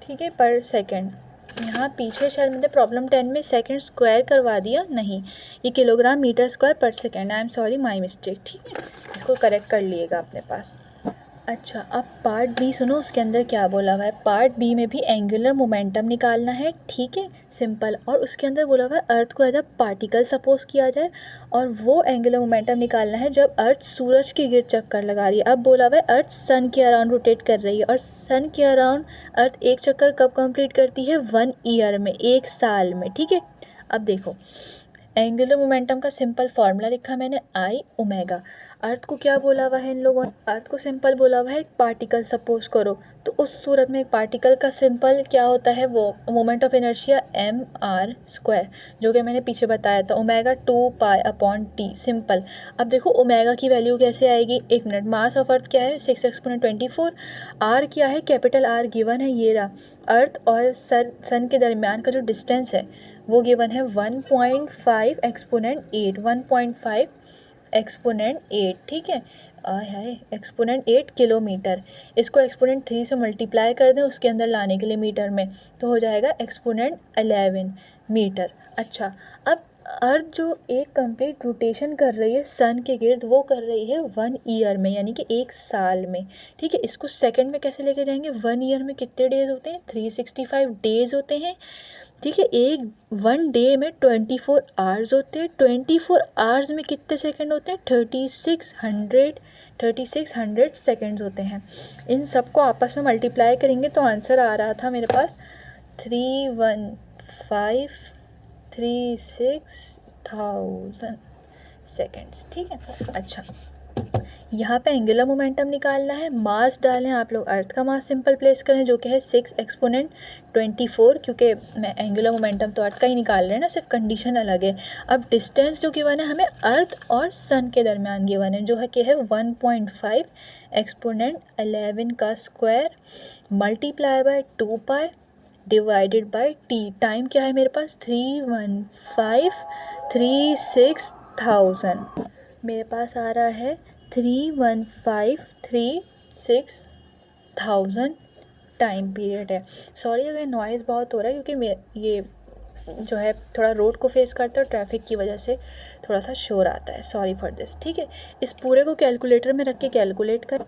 ठीक है, पर सेकेंड, यहाँ पीछे शायद मैंने प्रॉब्लम 10 में सेकंड स्क्वायर करवा दिया, नहीं, ये किलोग्राम मीटर स्क्वायर पर second. I am sorry, my mistake, ठीक है, इसको करेक्ट कर लिएगा अपने पास। अच्छा, अब पार्ट बी सुनो, उसके अंदर क्या बोला हुआ है। पार्ट बी में भी एंगुलर मोमेंटम निकालना है, ठीक है, सिंपल। और उसके अंदर बोला हुआ है अर्थ को एज अ पार्टिकल सपोज किया जाए, और वो एंगुलर मोमेंटम निकालना है जब अर्थ सूरज के गिर्द चक्कर लगा रही है। अब बोला हुआ है अर्थ सन के अराउंड रोटेट कर रही है, और सन के अराउंड अर्थ एक चक्कर कब कंप्लीट करती है, 1 ईयर में, 1 साल में, ठीक है। अब देखो, एंगुलर मोमेंटम का सिंपल फार्मूला लिखा मैंने, आई ओमेगा। अर्थ को क्या बोला हुआ है इन लोगों ने, अर्थ को सिंपल बोला हुआ है एक पार्टिकल सपोज करो, तो उस सूरत में एक पार्टिकल का सिंपल क्या होता है, वो moment of inertia M R square, जो कि मैंने पीछे बताया था, omega 2 pi upon T, simple. अब देखो ओमेगा की वैल्यू कैसे आएगी, एक मिनट, मास ऑफ अर्थ क्या है, 6 एक्सपोनेंट 24, आर क्या है, कैपिटल आर गिवन है, ये रहा। अर्थ और सन के दरमियान का जो डिस्टेंस है वो गिवन है 1.5 एक्सपोनेंट 8, 1.5 एक्सपोनेंट 8, ठीक है, है एक्सपोनेंट 8 किलोमीटर। इसको एक्सपोनेंट 3 से मल्टीप्लाई कर दें उसके अंदर लाने के लिए मीटर में, तो हो जाएगा एक्सपोनेंट 11 मीटर। अच्छा, अब अर्थ जो एक कंप्लीट रोटेशन कर रही है सन के गिर्द, वो कर रही है 1 ईयर में, यानी कि 1 साल में, ठीक है। इसको सेकंड में कैसे लेके जाएंगे, 1 ईयर में कितने डेज होते हैं, 365 डेज होते हैं, ठीक है। एक 1 डे में 24 आवर्स होते हैं, 24 आवर्स में कितने सेकंड होते हैं, 3600 सेकंड्स होते हैं। इन सबको आपस में मल्टीप्लाई करेंगे तो आंसर आ रहा था मेरे पास 31536,000 सेकंड्स, ठीक है। अच्छा, यहाँ पे एंगुलर मोमेंटम निकालना है, मास डालें आप लोग, अर्थ का मास सिंपल प्लेस करें जो कि है 6 एक्सपोनेंट 24, क्योंकि मैं एंगुलर मोमेंटम तो अर्थ का ही निकाल रहे हैं ना, सिर्फ कंडीशन अलग है। अब डिस्टेंस जो गिवन है हमें अर्थ और सन के दरमियान गिवन है, जो है कि है 1.5 एक्सपोनेंट 11 का square multiply by 2 pi divided by T. Time क्या है मेरे पास, 31536,000, मेरे पास आ रहा है 31536,000 टाइम पीरियड है। सॉरी अगर नॉइज़ बहुत हो रहा है, क्योंकि ये जो है थोड़ा रोड को फेस करता है और ट्रैफिक की वजह से थोड़ा सा शोर आता है, सॉरी फॉर दिस, ठीक है। इस पूरे को कैलकुलेटर में रख के कैलकुलेट कर,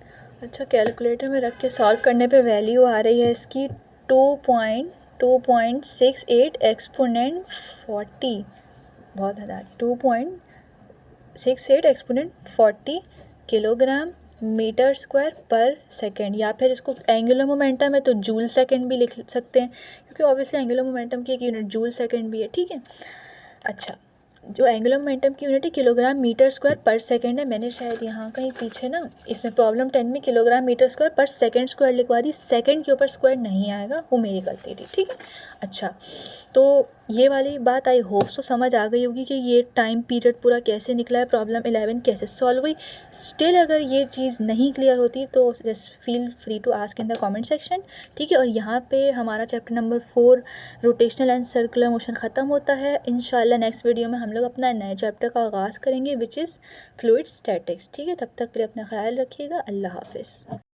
अच्छा, कैलकुलेटर में रख के सॉल्व करने पे वैल्यू आ रही है इसकी 2.68 एक्सपोनेंट 40, बहुत ज़्यादा, 2.68 एक्सपोनेंट 40 किलोग्राम मीटर स्क्वायर पर सेकंड, या फिर इसको एंगुलर मोमेंटम है तो जूल सेकंड भी लिख सकते हैं, क्योंकि ऑब्वियसली एंगुलर मोमेंटम की एक यूनिट जूल सेकंड भी है, ठीक है। अच्छा, जो एंगुलर मोमेंटम की यूनिट है किलोग्राम मीटर स्क्वायर पर सेकंड है। मैंने शायद यहाँ कहीं पीछे ना इसमें प्रॉब्लम 10 में किलोग्राम मीटर स्क्वायर पर सेकंड स्क्वायर लिखवा दी, सेकंड के ऊपर स्क्वायर नहीं आएगा, वो मेरी गलती थी, ठीक है। अच्छा, तो ये वाली बात आई होप सो समझ आ गई होगी कि ये टाइम पीरियड पूरा कैसे निकला है, प्रॉब्लम 11 कैसे सॉल्व हुई। स्टिल अगर ये चीज़ नहीं क्लियर होती तो just feel free to ask in the comment section, ठीक है। और यहाँ पे हमारा chapter number 4 rotational and circular motion ख़त्म होता है। इंशाल्लाह नेक्स्ट वीडियो में हम लोग अपना नए चैप्टर का आगाज़ करेंगे, विच इज़ फ्लूइड स्टैटिक्स, ठीक है। तब तक के लिए अपना ख्याल रखिएगा, अल्लाह हाफिज़।